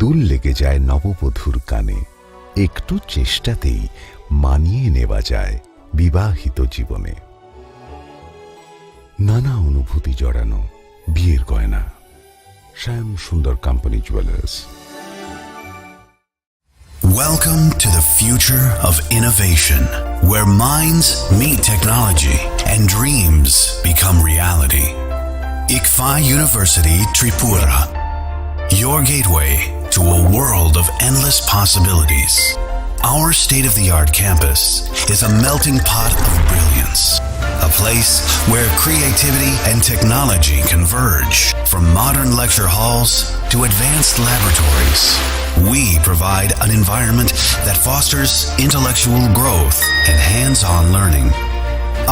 দুল লেগে যায় নববধূর কানে। একটু চেষ্টাতেই মানিয়ে নেওয়া যায় বিবাহিত জীবনে। নানা অনুভূতি জড়ানো বিয়ের গয়না। শ্যাম সুন্দর company jewellers. Welcome to the future of innovation, where minds meet technology and dreams become reality. ICFA University Tripura, your gateway to a world of endless possibilities. Our state-of-the-art campus is a melting pot of brilliance, a place where creativity and technology converge. From modern lecture halls to advanced laboratories, we provide an environment that fosters intellectual growth and hands-on learning.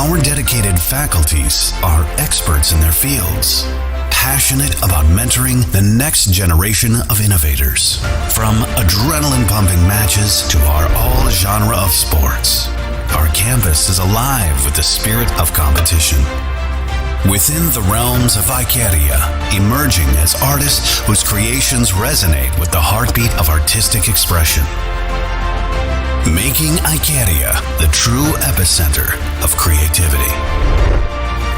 Our dedicated faculties are experts in their fields, passionate about mentoring the next generation of innovators. From adrenaline-pumping matches to our all-genre of sports, our campus is alive with the spirit of competition. Within the realms of Ikeria, emerging as artists whose creations resonate with the heartbeat of artistic expression. Making Ikeria the true epicenter of creativity,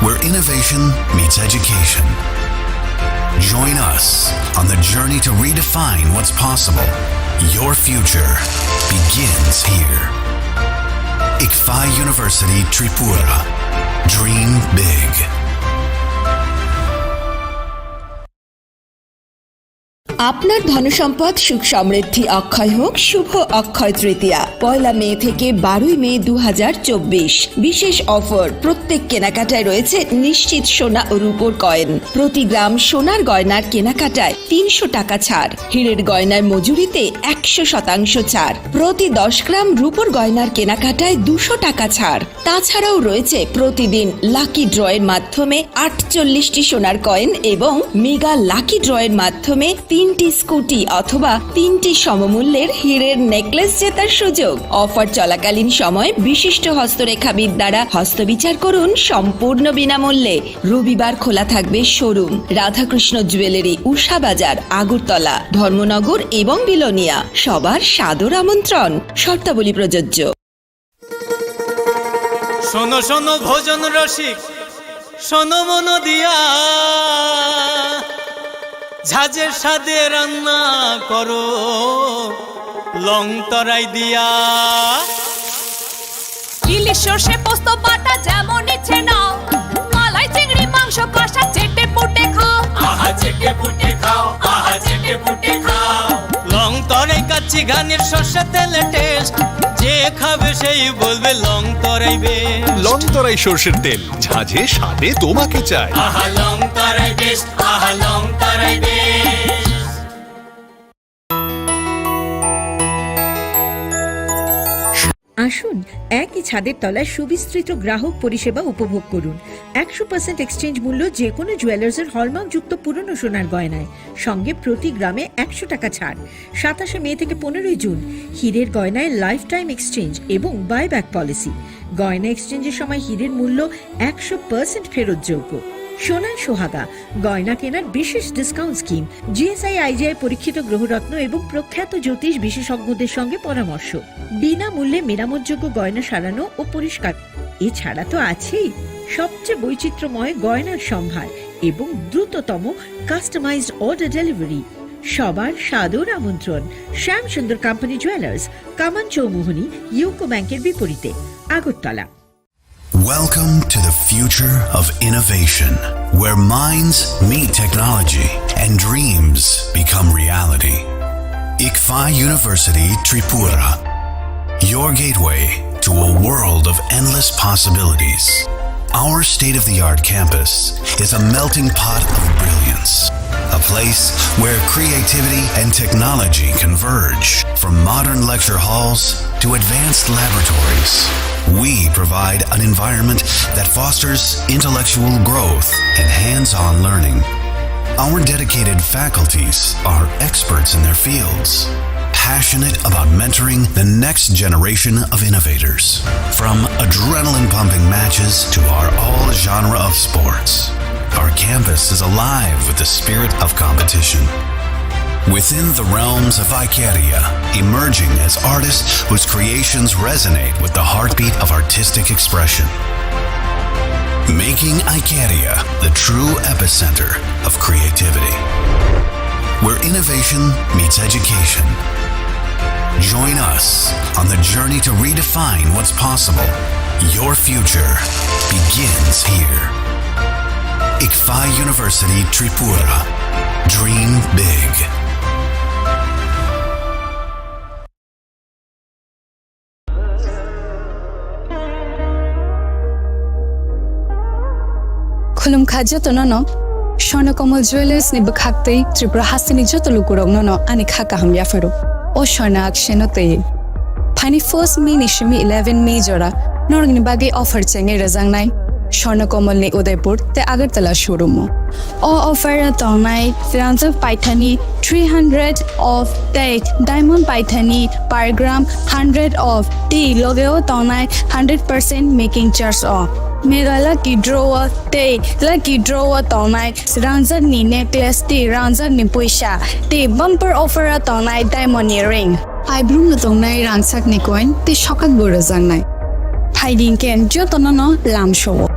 where innovation meets education. Join us on the journey to redefine what's possible. Your future begins here. ICFA University Tripura. Dream big. আপনার ধনসম্পদ সুখ সমৃদ্ধি অক্ষয় হোক। শুভ অক্ষয় তৃতীয়া 1 মে থেকে 12 মে 2024। বিশেষ offer, প্রত্যেক কেনাকাটায় রয়েছে নিশ্চিত সোনা ও রূপোর কয়েন। প্রতি গ্রাম সোনার গয়নার কেনাকাটায় 300 টাকা ছাড়। হীরের গয়নার মজুরিতে 100% ছাড়। প্রতি 10 গ্রাম রূপোর গয়নার কেনাকাটায় 200 টাকা ছাড়। তাছাড়াও রয়েছে প্রতিদিন লাকি ড্রয়ের মাধ্যমে 48টি সোনার কয়েন এবং মেগা লাকি ড্রয়ের মাধ্যমে 3টি স্কুটি অথবা 3টি সমমূল্যের হীরের নেকলেস জেতার সুযোগ। অফার চলাকালীন সময় বিশিষ্ট হস্তরেখাবিদ দ্বারা হস্তবিচার করুন সম্পূর্ণ বিনামূল্যে। রবিবার খোলা থাকবে শোরুম। রাধাকৃষ্ণ জুয়েলারি, উষা বাজার, আগরতলা, ধর্মনগর এবং বিলোনিয়া। সবার সাদর আমন্ত্রণ। শর্তাবলী প্রযোজ্য। শোনো শোনো ভোজন রসিক, শোনো মন দিয়া, ঝাঁঝের সাদে রান্না করো লং তরাই দিয়া। ইলিশ সর্ষে পোস্ত বাটা যেমন ইচ্ছে নাও, মালাই চিংড়ি মাংস কষা চেটে পুটে খাও। আহা চেটে পুটে খাও, আহা চেটে পুটে খাও। লং তরাই কাচ্চি ঘানির সর্ষে তেলে টেস্ট, যে খাবে সেই বলবে লং তরাই বেশ। লং তরাই সর্ষের তেল, ঝাঁঝে স্বাদে তোমাকে চাই। আহা লং তরাই বেশ, আহা লং তরাই বেশ। আসুন একই ছাদের তলায় সুবিস্তৃত গ্রাহক পরিষেবা উপভোগ করুন। 100% এক্সচেঞ্জ মূল্য যে কোনো জুয়েলার্সের হলমার্কযুক্ত পুরনো সোনার গয়নায়, সঙ্গে প্রতি গ্রামে 100 টাকা ছাড়। 27 মে থেকে 15 জুন হীরের গয়নায় লাইফ টাইম এক্সচেঞ্জ এবং বাইব্যাক পলিসি। গয়না এক্সচেঞ্জের সময় হীরের মূল্য 100% ফেরতযোগ্য। সোনার সোহাগা গয়না কেনার বিশেষ ডিসকাউন্ট স্কিম। জিএসআই আইজিআই পরীক্ষিত গ্রহরত্ন এবং প্রখ্যাত জ্যোতিষ বিশেষজ্ঞদের সঙ্গে পরামর্শ। বিনামূল্যে মেরামতযোগ্য গয়না সারানো ও পরিষ্কার। এছাড়া তো আছেই সবচেয়ে বৈচিত্র্যময় গয়নার সম্ভার এবং দ্রুততম কাস্টমাইজড অর্ডার ডেলিভারি। সবার সাদর আমন্ত্রণ। শ্যাম সুন্দর কোম্পানি জুয়েলার্স, কামান চৌমুহনী, ইউকো ব্যাংকের বিপরীতে, Agartala. Welcome to the future of innovation, where minds meet technology and dreams become reality. ICFA University Tripura, your gateway to a world of endless possibilities. Our state-of-the-art campus is a melting pot of brilliance, a place where creativity and technology converge. From modern lecture halls to advanced laboratories, we provide an environment that fosters intellectual growth and hands-on learning. Our dedicated faculties are experts in their fields, passionate about mentoring the next generation of innovators. From adrenaline-pumping matches to our all-genre of sports, our campus is alive with the spirit of competition. Within the realms of Icaria, emerging as artists whose creations resonate with the heartbeat of artistic expression. Making Icaria the true epicenter of creativity, where innovation meets education. Join us on the journey to redefine what's possible. Your future begins here. ICFI University Tripura. Dream big. Khulum khaja to no Swarnakomal Jewelers ni bakhaktei Tripura hasini joto lukurong no ani khaka hamya faru o Swarna akshenote Pani first May ni shimi 11 May jora norgni bagi offer chenge razangnai Swarnakomal ni Udaipur te Agartala showroom o offer tonai Transa Paithani 300 of date diamond Paithani per gram 100 of tea logeo tonai 100% making charge off Mega lucky draw te lucky draw tonai Ranza ni necklace te Ranza ni puisha te bumper offer tonai diamond earring I bloom na tonai ransak ni coin te shokak borazang nai Hiding ken jo tonono lam show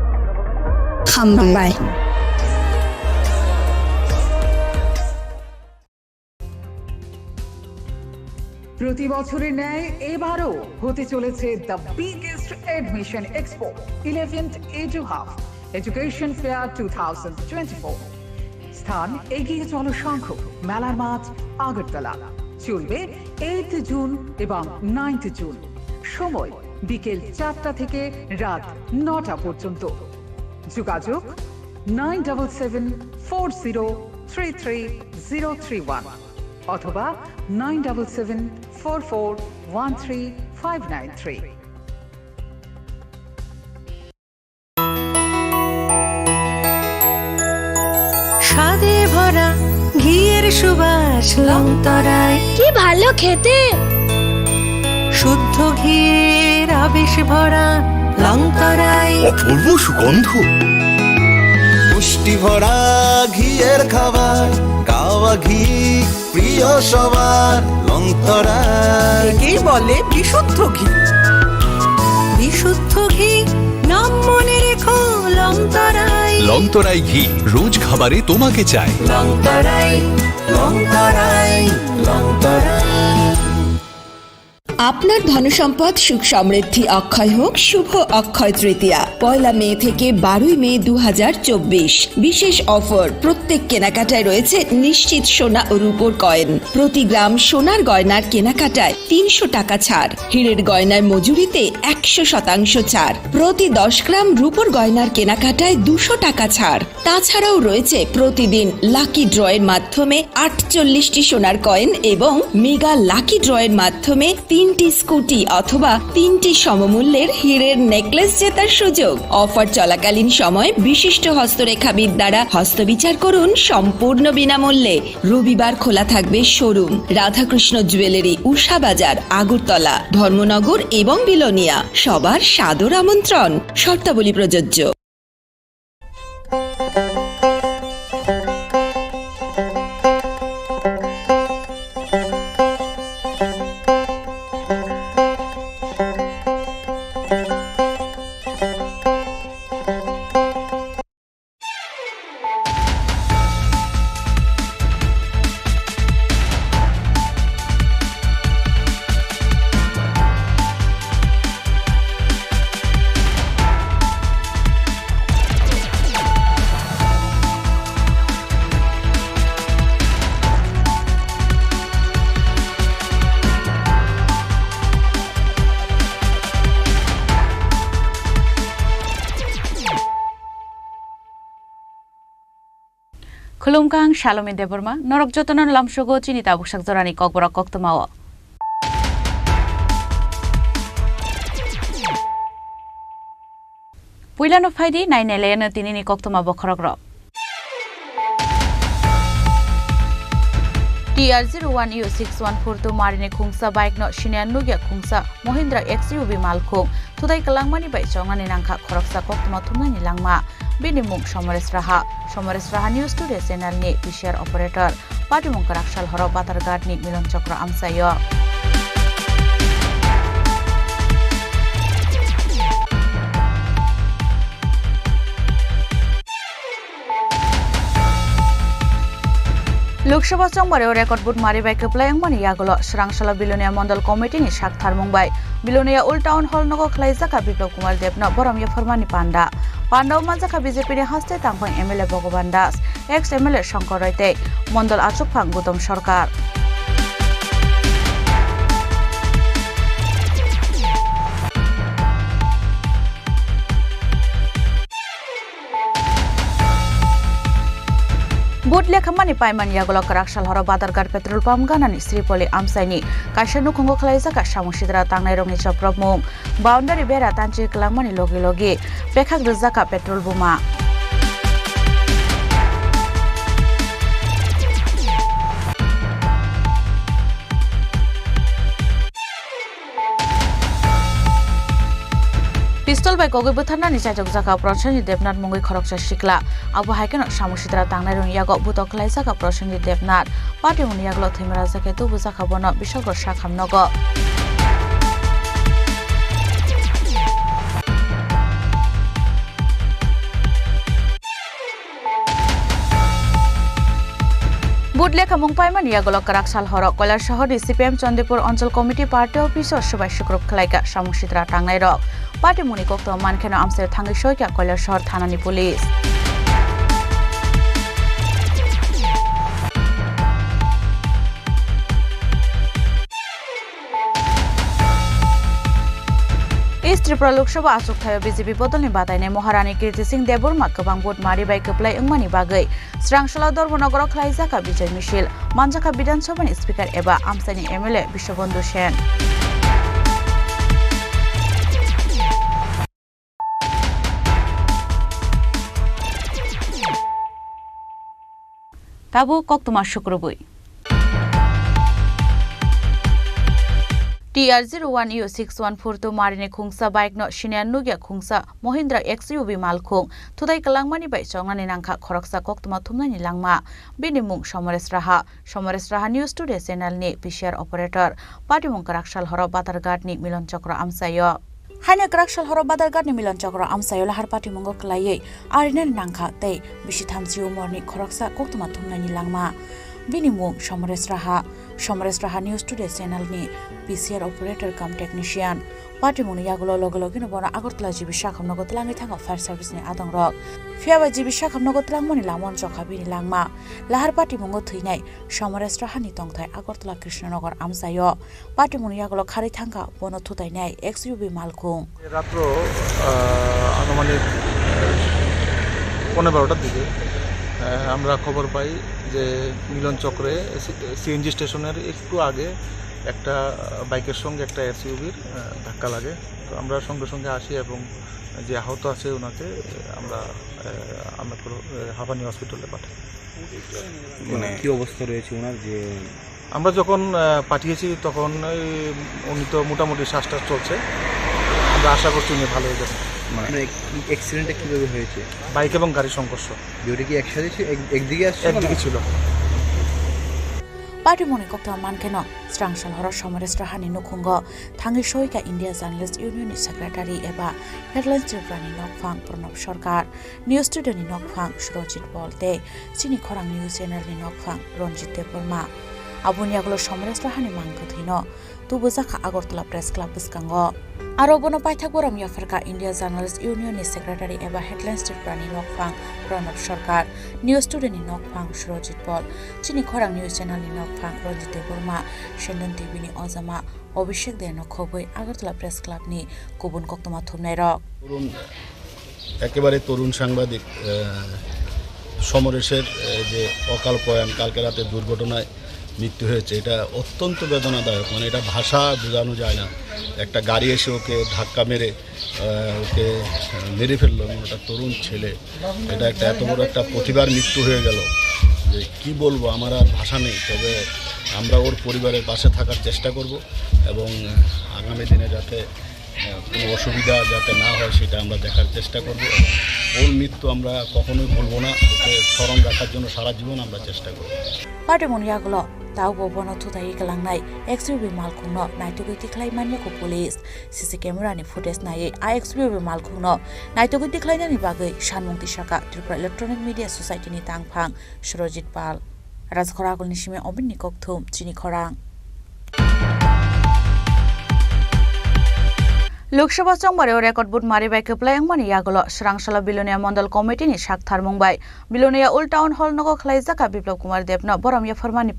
Hambai প্রতি বছরের ন্যায় এবারও হতে চলেছে the biggest admission expo 11th edu hub education fair 2024 স্থান এগিয়ে চলো শঙ্খ মেলার মাঠ আগরতলা চলবে 8th জুন এবং 9th জুন সময় বিকেল 4টা থেকে রাত 9টা পর্যন্ত যোগাযোগ 9774033031 অথবা 9774413593 স্বাদে ভরা ঘিয়ের সুবাস লংতরায় কি ভালো খেতে শুদ্ধ ঘিয়ের আবেশ ভরা লংতরায় অপূর্ব সুগন্ধ পুষ্টি ভরা ঘিয়ের খাবার কাওয়া ঘি প্রিয় সবার লংতরায় একেই বলে বিশুদ্ধ ঘি বিশুদ্ধ ঘি নাম মনে রেখো লংতরায় লংতরাই ঘি রোজ খাবারে তোমাকে চাই লংতরায় লংতরায় লংতরায় আপনার ধনসম্পদ সুখ সমৃদ্ধি অক্ষয় হোক শুভ অক্ষয় তৃতীয়া 1 মে থেকে 12 মে 2024 বিশেষ অফার প্রত্যেক কেনাকাটায় রয়েছে নিশ্চিত সোনা ও রূপোর কয়েন প্রতি গ্রাম সোনার গয়নার কেনাকাটায় 300 টাকা ছাড় হীরের গয়নার মজুরিতে 100% ছাড় প্রতি 10 গ্রাম রূপোর গয়নার কেনাকাটায় 200 টাকা ছাড় তাছাড়াও রয়েছে প্রতিদিন লাকি ড্রয়ের মাধ্যমে 48টি সোনার কয়েন এবং মেগা লাকি ড্রয়ের মাধ্যমে 3টি স্কুটি অথবা 3টি সমমূল্যের হীরের নেকলেস জেতার সুযোগ অফার চলাকালীন সময় বিশিষ্ট হস্তরেখাবিদ দ্বারা হস্তবিচার করুন সম্পূর্ণ বিনামূল্যে রবিবার খোলা থাকবে শোরুম রাধাকৃষ্ণ জুয়েলারি উষা বাজার আগরতলা ধর্মনগর এবং বিলোনিয়া সবার সাদর আমন্ত্রণ শর্তাবলী প্রযোজ্য Khulumkang Shalome Deborma, Norok Jotonon Lamshogo, Chinita Bushak Zorani Kokbora Koktomawa. Puilan of Heidi, 9 Elena Tinini Koktoma Bokorogro. TR01U614 Marine Kungsa Bike not Shinan Nugia Kungsa, Mohindra XUV Malko, Tudai Kalangmani by Chongan in Anka Koroksa Koktoma Tumani Langma. Binimung Somores Raha News Today channel ni PCR operator Patimung Karakshal Horo Batarghat ni Milon Chakra Amsayo Loksaha Chongbareo record boot mari bai keplai mani yagolo Srangshala Bilonia Mondal Committee ni Shakthar Mumbai Bilonia Old Town Hall nogo khlaijaka Biplop Kumar Debna Boramya Formani Panda Pandao Manjaka BJP ni haste tangphang MLA Bhogoban Das ex MLA Shankar Roite Mondal Achukphang Gutom Sarkar Butle khamani paiman yagolo Karakshal Horo Badarghat petrol pump ganani Sripoli Amsaini kaisanu khongo khlaijaka samusidra tangnai rongni chaprobmung boundary bera tanchi klangmani logi pekhak rijaka petrol buma Pistol by Kogi Butana ni Chajok Jaka Proshani Debnat Mungi Khoroksa Shikla Abu Haikeno Samusidra Tangnai Rong Yago Butok Khlaijaka Proshani Debnat Party Muni Yaglo Thimra Jake Tu Bujaka Bono Bishogor Shakham Nogo Budle khamung paiman yagolo Karakshal Horo Koilar Shahor CPM Chandipur Anchal Committee Party Office Subai Shukrop Khlaika Samusidra Tangnai Rok Party Muni Kokto Mankheno Amser Thangi Soika Koilar Shahor Thanani Police East Tripura Lok Sabha Asuk Thayo BJP Bodolni Batainai Maharani Kirti Singh Deborma Kabang Bot Mari bai keplai Engmani Bagai Srangshala Dorbanogoro Khlaijaka Bijay Mishil Manjaka Bidhan Sabhani Speaker eba Amsaini MLA Bishobandhu Sen Tabu Koktuma Shukrubui TR01U614 Marini Khungsa bike no Shinya Nugya Khungsa Mahindra XUV Malkhung Thudai Kalangmani bai Chongnani Nangkha Khoroksa Koktuma Thumnani Langma Binimung Somores Raha News Today channel ni PCR operator Patimung Karakshal Horo Batarghat ni Milon Chakra Amsayo Haina Karakshal Horo Badarghat ni Milon Chakra Amsayo lahar Patimungo Klaiye Arinen Nangkha tei Bishithamsi Umorni Khoroksa Koktuma Thumnani Langma Binimung Somores Raha News Today channel ni PCR operator cum technician Patimuni yagolo logologino bona Agartala jibi shakhamnogo tlangi thanga fire service ni adong rok Fiaba jibi shakhamnogo tlangmoni lamon chokhabini langma lahar Patimungo thuinai Somores Raha ni tongthai Agartala Krishnanagar Amsayo Patimuni yagolo khari thanga bono thudainai XUV Malkhung রাত্র আনুমানিক 12:15টার দিকে আমরা খবর পাই যে মিলন চক্রে CNG স্টেশনের একটু আগে একটা বাইকের সঙ্গে একটা এসইউভির ধাক্কা লাগে তো আমরা সঙ্গে সঙ্গে আসি এবং যে আহত আছে ওনাকে আমরা হাঁপানি হসপিটালে পাঠাই মানে কি অবস্থা রয়েছে ওনার যে আমরা যখন পাঠিয়েছি তখন উনি তো মোটামুটি শ্বাসটাস চলছে আমরা আশা করছি উনি ভালো হয়ে যাবে মানে অ্যাক্সিডেন্টটা কিভাবে হয়েছে বাইক এবং গাড়ি সংঘর্ষ দুটো কি একসাথে একদিকে আসছে একদিকে ছিল Patimuni Kokto Mankheno Srangshala Horo Somores Raha ni Nukhungo Thangi Soika India Journalist Union Secretary eba Headlines Tripura ni Nokphang Pranab Sarkar News Studio ni Nokphang Surojit Bolte Chini Khorang News Channel ni Nokphang Ronjit Deborma Abuni yagolo Somores Raha ni Mangkhathino Tubujaka Agartala Press Club Biskango Aro bono paithak boram yafarka India Journalist Union ni Secretary eba Headlines Tripura ni Nokphang Pranab Sarkar News Studio ni Nokphang Surojit Bol Chini Khorang News Channel ni Nokphang Ronjit Deborma Shendon TV ni Ozama Obishek Deno Khoboi Agartala Press Club ni Kubun Koktoma Thumnai Rok একেবারে তরুণ সাংবাদিক সমরেশের যে অকাল প্রয়াণ কালকে রাতে দুর্ঘটনায় মৃত্যু হয়েছে এটা অত্যন্ত বেদনাদায়ক মানে এটা ভাষা বোঝানো যায় না একটা গাড়ি এসে ওকে ধাক্কা মেরে ওকে মেরে ফেললো একটা তরুণ ছেলে এটা একটা এত বড় একটা প্রতিবার মৃত্যু হয়ে গেল যে কি বলবো আমার আর ভাষা নেই তবে আমরা ওর পরিবারের পাশে থাকার চেষ্টা করব এবং আগামী দিনে যাতে কোনো অসুবিধা যাতে না হয় সেটা আমরা দেখার চেষ্টা করব এবং ওর মৃত্যু আমরা কখনোই ভুলব না, ওকে স্মরণ রাখার জন্য সারা জীবন আমরা চেষ্টা করব। পার্টিমনিয়াগুলো তাও ববন থুতাই গলাंनाय XUV मालखुंनो नायतुगै तिख्लायमानिखौ पुलिस सीसी केमेरानि फुटेज नायै XUV मालखुंनो नायतुगै तिख्लायनायनि बागै सानमुं तिसाका त्रिपुरा इलेक्ट्रनिक मीडिया सोसाइटिनि तांफां सुरजित पाल राजखरागलनि सिमे अबिननि ककथुम चिनि खरां लोकसभा चंबारेव रेकर्ड बुट मारिबाय खोप्लायंमानि यागल स्रांसाला बिलोनिया मंडल कमिटिनि साकथार मुंबाय बिलोनिया उल टाउन हल नगो खलायजाका बिप्लब कुमार देवनो बरमिया फरमानि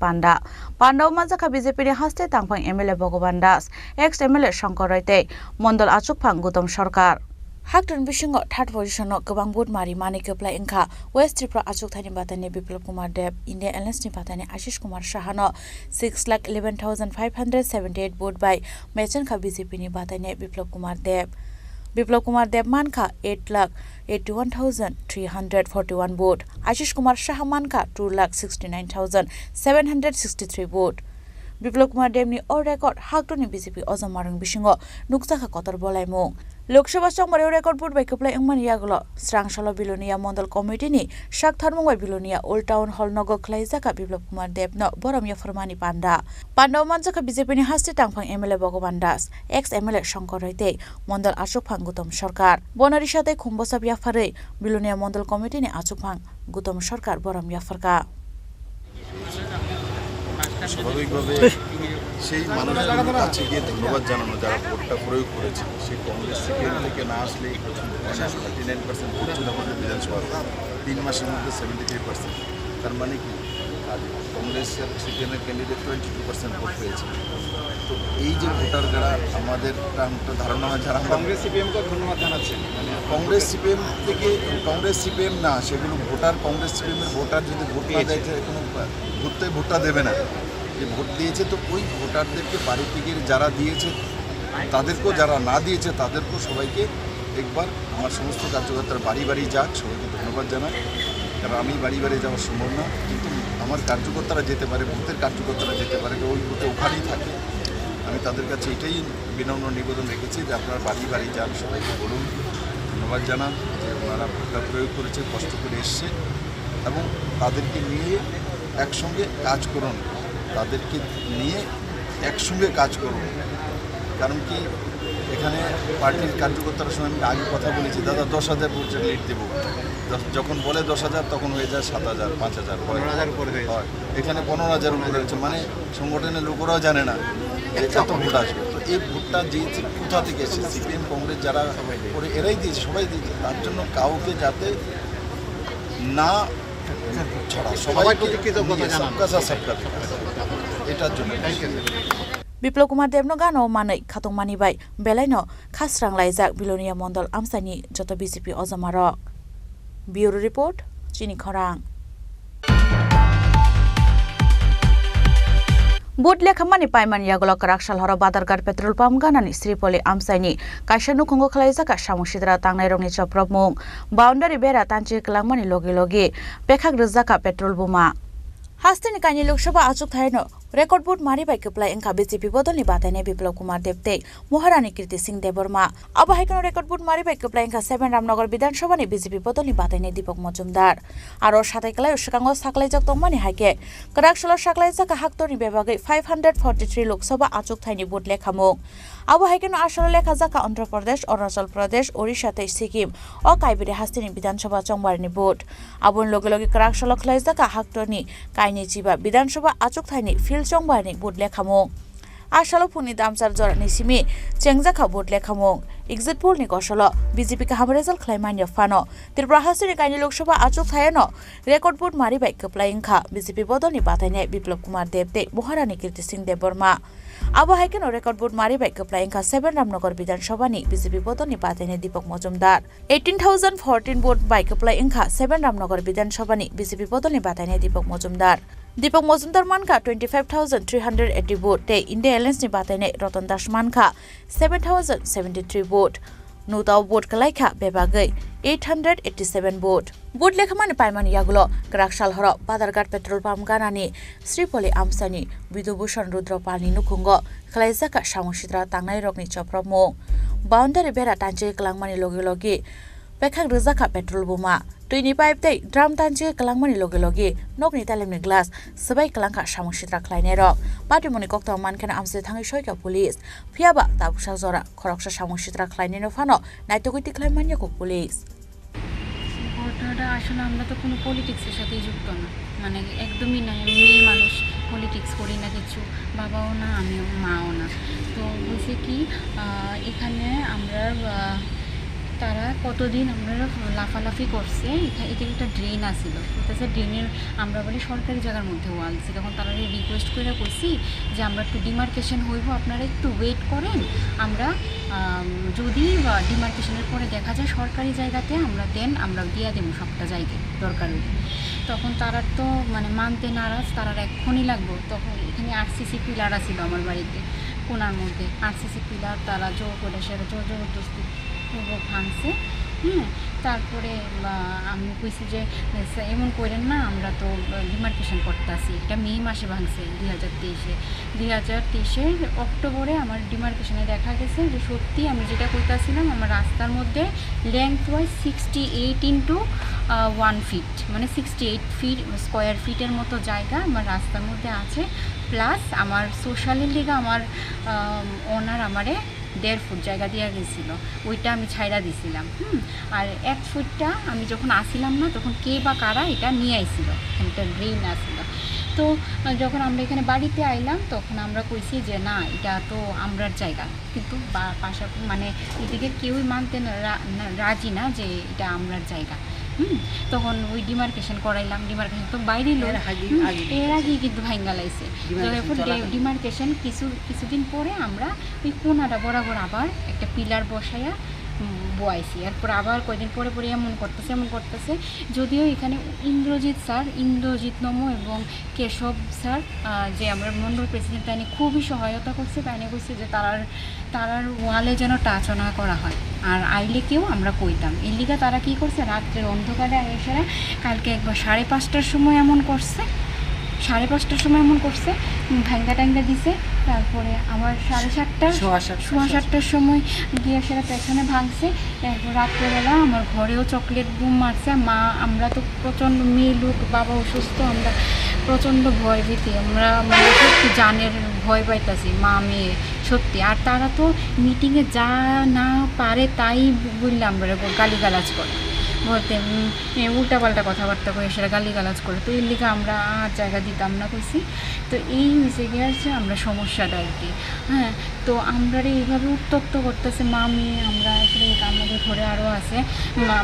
पांडाव माजाका बीजेपीनि हास्ते तांफां MLA Bhagwan Das ex MLA Shankar रैते मंडल आचुकफां गौतम सरकार हाक्टन बिसिंग थार्ड पोजिशन गोबां बुट मारि मानि खोप्लाय इंखा वेस्ट त्रिपुरा आचुकथानि बातानि बिप्लब कुमार देव इंडिया एलायन्सनि बातानि आशीष कुमार साहानो 6,11,578 बुट बाय मेचनखा बीजेपीनि बातानि बिप्लब कुमार देव मानखा 8,81,341 बुट आशीष कुमार साहा मानखा 2,69,763 बुट बिप्लब कुमार देवनि अ रेकर्ड हाक्टनि बीजेपी अजमारं बिसिंग नुकसाखा कतर बलायमुं लोकसभा चंबारेव रेकर्ड बुट बाय खोप्लाय इंमानि यागल स्रांसाला बिलोनिया मंडल कमिटिनि साकथार मुंबाय बिलोनिया ओल्ड टाउन हल नगो खलायजाका बिप्लब कुमार देवनो बरमिया फरमानि पांडाव मानजाका बीजेपीनि हास्ते तांफां MLA Bhagwan Das ex MLA Shankar रैते मंडल आचुकफां गौतम सरकार बनारि साथै खुम्बसा ब्याफारै बिलोनिया मंडल कमिटिनि आचुकफां गौतम सरकार बरमिया फरका স্বাভাবিকভাবে সেই মানুষগুলোর কাছে গিয়ে ধন্যবাদ জানানো যারা ভোটটা প্রয়োগ করেছে সেই কংগ্রেস সিপিএম থেকে না আসলেই 39% ভোট ছিল আমাদের বিধানসভা 3 মাসের মধ্যে 73%। তার মানে কি আজ কংগ্রেসের সিপিএমের ক্যান্ডিডেট 22% ভোট পেয়েছে। তো এই যে ভোটার যারা আমাদের একটা ধারণা হয় যারা কংগ্রেস সিপিএমকে ধন্যবাদ জানাচ্ছেন, কংগ্রেস সিপিএম থেকে কংগ্রেস সিপিএম না সেগুলো ভোটার কংগ্রেস সিপিএমের ভোটার যদি ভোট না দেয় কোনো ভোটটা দেবে না, যে ভোট দিয়েছে তো ওই ভোটারদেরকে বাড়ি থেকে যারা দিয়েছে তাদেরকেও যারা না দিয়েছে তাদেরকেও সবাইকে একবার আমার সমস্ত কার্যকর্তারা বাড়ি বাড়ি যাক, সবাইকে ধন্যবাদ জানাই। কারণ আমি বাড়ি বাড়ি যাওয়ার সম্ভব না, কিন্তু আমার কার্যকর্তারা যেতে পারে, বুথের কার্যকর্তারা যেতে পারে, ওই বুথে ওখানেই থাকে। আমি তাদের কাছে এটাই বিনম্র নিবেদন রেখেছি যে আপনারা বাড়ি বাড়ি যান, সবাইকে বলুন, ধন্যবাদ জানান যে ওনারা ভোটটা প্রয়োগ করেছে, কষ্ট করে এসছে এবং তাদেরকে নিয়ে একসঙ্গে কাজ করুন, তাদেরকে নিয়ে একসঙ্গে কাজ করুন। কারণ কি এখানে পার্টির কার্যকর্তার সঙ্গে আমি আগে কথা বলেছি, দাদা 10,000 ভোটের লিড দেবো, যখন বলে 10,000 তখন হয়ে যায় 7,000, 5,000, 15,000 উপরে হয়, এখানে 15,000 উপরে হচ্ছে, মানে সংগঠনের লোকেরাও জানে না যে কত ভোট আসবে। তো এই ভোটটা দিয়েছে কোথা থেকে এসেছে, সিপিএম কংগ্রেস যারা করে এরাই দিয়েছে, সবাই দিয়েছে। তার জন্য কাউকে যাতে না ছড়া, সবাইকে সবকা সাথ সবকা বিকাশ, এটার জন্য। बिप्लब कुमार देवनो गानो मानै खातং मानिबाय बेलायनो खास्रां लायजाक बिलोनिया मंडल आमसानि जत बीजेपी अजमारक ब्यूरो रिपोर्ट चिनि खरां बुट लेखामानि पाइमानि यागल कराकसाल हर बादारघाट पेट्रोल पाम्प गानानि श्रीपल्ली आमसाइनि काइसा नुखंगो खलायजाका सामुसिद्रा तांनाय रंनि चप्रबमुं बाउन्डारि बेरा तांचि कलांमानि लगे लगे पेखाक रोजाका पेट्रोल बुमा हास्तेनि काइनि लोकसभा आचुक थायनो रेकर्ड बुट मारिबाय खोप्लाय इंखा बीजेपी बदलनि बातायनाय बिप्लब कुमार देवते महारानी कीर्ति सिंह देबबर्मा अबहायकनो रेकर्ड बुट मारिबाय खोप्लाय इंखा 7 रामनगर विधानसभानि बीजेपी बदलनि बातायनाय दीपक मजुमदार आरो साथायकलाय उसिगांगो साकलायजाक दंमानि हायके कराकसल साकलायजाका हाक्टरनि बेबागै 543 लोकसभा आचुक थायनि बुट लेखामुं अबहायकनो आसल लेखा जाका आन्ध्र प्रदेश अरुणाचल प्रदेश ओडिशा तै सिक्किम अ काइबिरि हास्तिनि विधानसभा चंबारनि बुट आबुन लगे लगे कराकसल खलायजाका हाक्टरनि काइनि जिबा विधानसभा आचुक थायनि चंबारनि बुट लेखामुं आसालो फुंनि दामसार जरानि सिमी चेंगजाखा बुट लेखामुं एग्जिट पोलनि गसल बीजेपी का हाम रेजल्ट खलायमानि फानो त्रिपुरा हास्तिनि काइनि लोकसभा आचुक थायनो रेकर्ड बुट मारिबाय खोप्लाय इंखा बीजेपी बदलनि बातायनाय बिप्लब कुमार देवते महारानी कीर्ति सिंह देबबर्मा अबहायकनो रेकर्ड बुट मारिबाय खोप्लाय इंखा 7 रामनगर विधानसभानि बीजेपी बदलनि बातायनाय दीपक मजुमदार 18,014 बुट बाय खोप्लाय इंखा 7 रामनगर विधानसभानि बीजेपी बदलनि बातायनाय दीपक मजुमदार मानखा 25,380 बुट ते इंडिया एलायन्सनि बातायनाय रतन दास मानखा 7,073 बुट নুতাও বোর্ড কালাইখা বেবাগৈ 887 বোর্ড লেখামানি পাইমানি ইয়াগুলো গ্রাকশাল হর Badharghat petrol pump গানানি শ্রীপলি আমসানি Bidhubhushan রুদ্রপালনি নুখুঙ্গ খালাইজাকা সামুসিद्रा तांनाय रकनि चप्रमो boundary बेरा तानजे कलांगमानि लगे लगे पेखाक रोजाखा पेट्रोल बुमा दुइनि पाइप दै ड्राम तानजे कलांगमानि लगे लगे नकनि तालेमनि ग्लास सबाय कलांखा सामुसिद्रा खलायनाय रक बाटिमनि कक्ता मानखाना आमसे थाङै सयका पुलिस फियाबा ताबुसा जरा खरकसा सामुसिद्रा खलायनायनो फानो नायतगुति खलायमानियाको पुलिस ঘটনাটা আসলে আমরা তো কোনো পলিটিক্সের সাথে যুক্ত না, মানে একদমই না। মেয়ে মানুষ, পলিটিক্স করি না কিছু, বাবাও না আমিও মাও না। তো বলছে কি এখানে আমরা তারা কতদিন আমরা লাফালাফি করছে, এখানে একটা ড্রেন আসছিল, বলতেছে ড্রেনের আমরা বলি সরকারি জায়গার মধ্যে ওয়ালছি। তখন তারা রিকোয়েস্ট করে বলছি যে আমরা একটু ডিমার্কেশন হইব, আপনারা একটু ওয়েট করেন, আমরা যদি ডিমার্কেশনের পরে দেখা যায় সরকারি জায়গাতে আমরা দেন আমরা দিয়ে দেবো সবটা জায়গায় দরকার হইলে। তখন তারা তো মানে মানতে নারাজ, তারা এক্ষুনি লাগবো। তখন এখানে আরসিসি পিলার আসছিল আমার বাড়িতে কোনার মধ্যে, আরসিসি পিলার তারা জোর করে সেটা জবরদস্তি ভাঙছে। তারপরে আমি কইছি যে এমন করেন না, আমরা তো ডিমার্কেশন করতে আসি, এটা মে মাসে ভাঙছে 2023 অক্টোবরে আমার ডিমার্কেশনে দেখা গেছে যে সত্যি আমি যেটা কইতাছিলাম আমার রাস্তার মধ্যে লেন্থ ওয়াইজ 68 × 1 ফিট, মানে 68 ফিট স্কোয়ার ফিটের মতো জায়গা আমার রাস্তার মধ্যে আছে। প্লাস আমার সোশ্যালের লিগে আমার ওনার আমারে 1.5 ফুট জায়গা দেওয়া গেছিল, ওইটা আমি ছাইড়া দিছিলাম। আর 1 ফুটটা আমি যখন আসিলাম না তখন কে বা কারা এটা নিয়ে আইছিল, একটা ড্রেন আসছিল। তো যখন আমরা এখানে বাড়িতে আইলাম তখন আমরা কইছি যে না এটা তো আমরার জায়গা, কিন্তু পাশাপাশি মানে এদিকে কেউই মানতে রাজি না যে এটা আমরার জায়গা। তখন ওই ডিমার্কেশন করাইলাম, ডিমার্কেশন তো বাইরে লোক এর আগেই কিন্তু ভাঙ্গা লাইছে। ডিমার্কেশন কিছুদিন পরে আমরা ওই কোনাটা বরাবর আবার একটা পিলার বসাইয়া বয়াইছি। এরপর আবার কয়েকদিন পরে পরে এমন করতেছে। যদিও এখানে ইন্দ্রজিৎ নমো এবং কেশব স্যার যে আমরা মন্ডল প্রেসিডেন্ট, তাই খুবই সহায়তা করছে। তাই কইছে যে তারার ওয়ালে যেন টাচ না করা হয়, আর আইলে কেউ আমরা কইতাম। এর লিগা তারা কী করছে, রাত্রের অন্ধকারে এসেরা কালকে একবার 5:30টার সময় এমন করছে, 5:30টার সময় এমন করছে, ভাঙ্গা টাঙ্গা দিছে। তারপরে আমার 7:30টার সময় গিয়ে সেটা পেছনে ভাঙছে। এরপর রাত্রেবেলা আমার ঘরেও চকলেট বুম মারছে। আমরা তো প্রচণ্ড মেয়ে লোক, বাবা অসুস্থ, আমরা প্রচণ্ড ভয় ভীতি, আমরা মানে সত্যি জানের ভয় পাইতাছি মা মেয়ে সত্যি। আর তারা তো মিটিংয়ে যা না পারে তাই বললে আমরা গালিগালাজ করে, বলতে উল্টাপাল্টা কথাবার্তা করে সেটা গালিগালাজ করে। তো এর লিগে আমরা আর জায়গা দিতাম না কইছি। তো এই হয়েছে গিয়ে আছে আমরা সমস্যাটা আর কি। তো আমরা এইভাবে উত্তপ্ত করতেছে মা মেয়ে, আমরা আমাদের ঘরে আরও আছে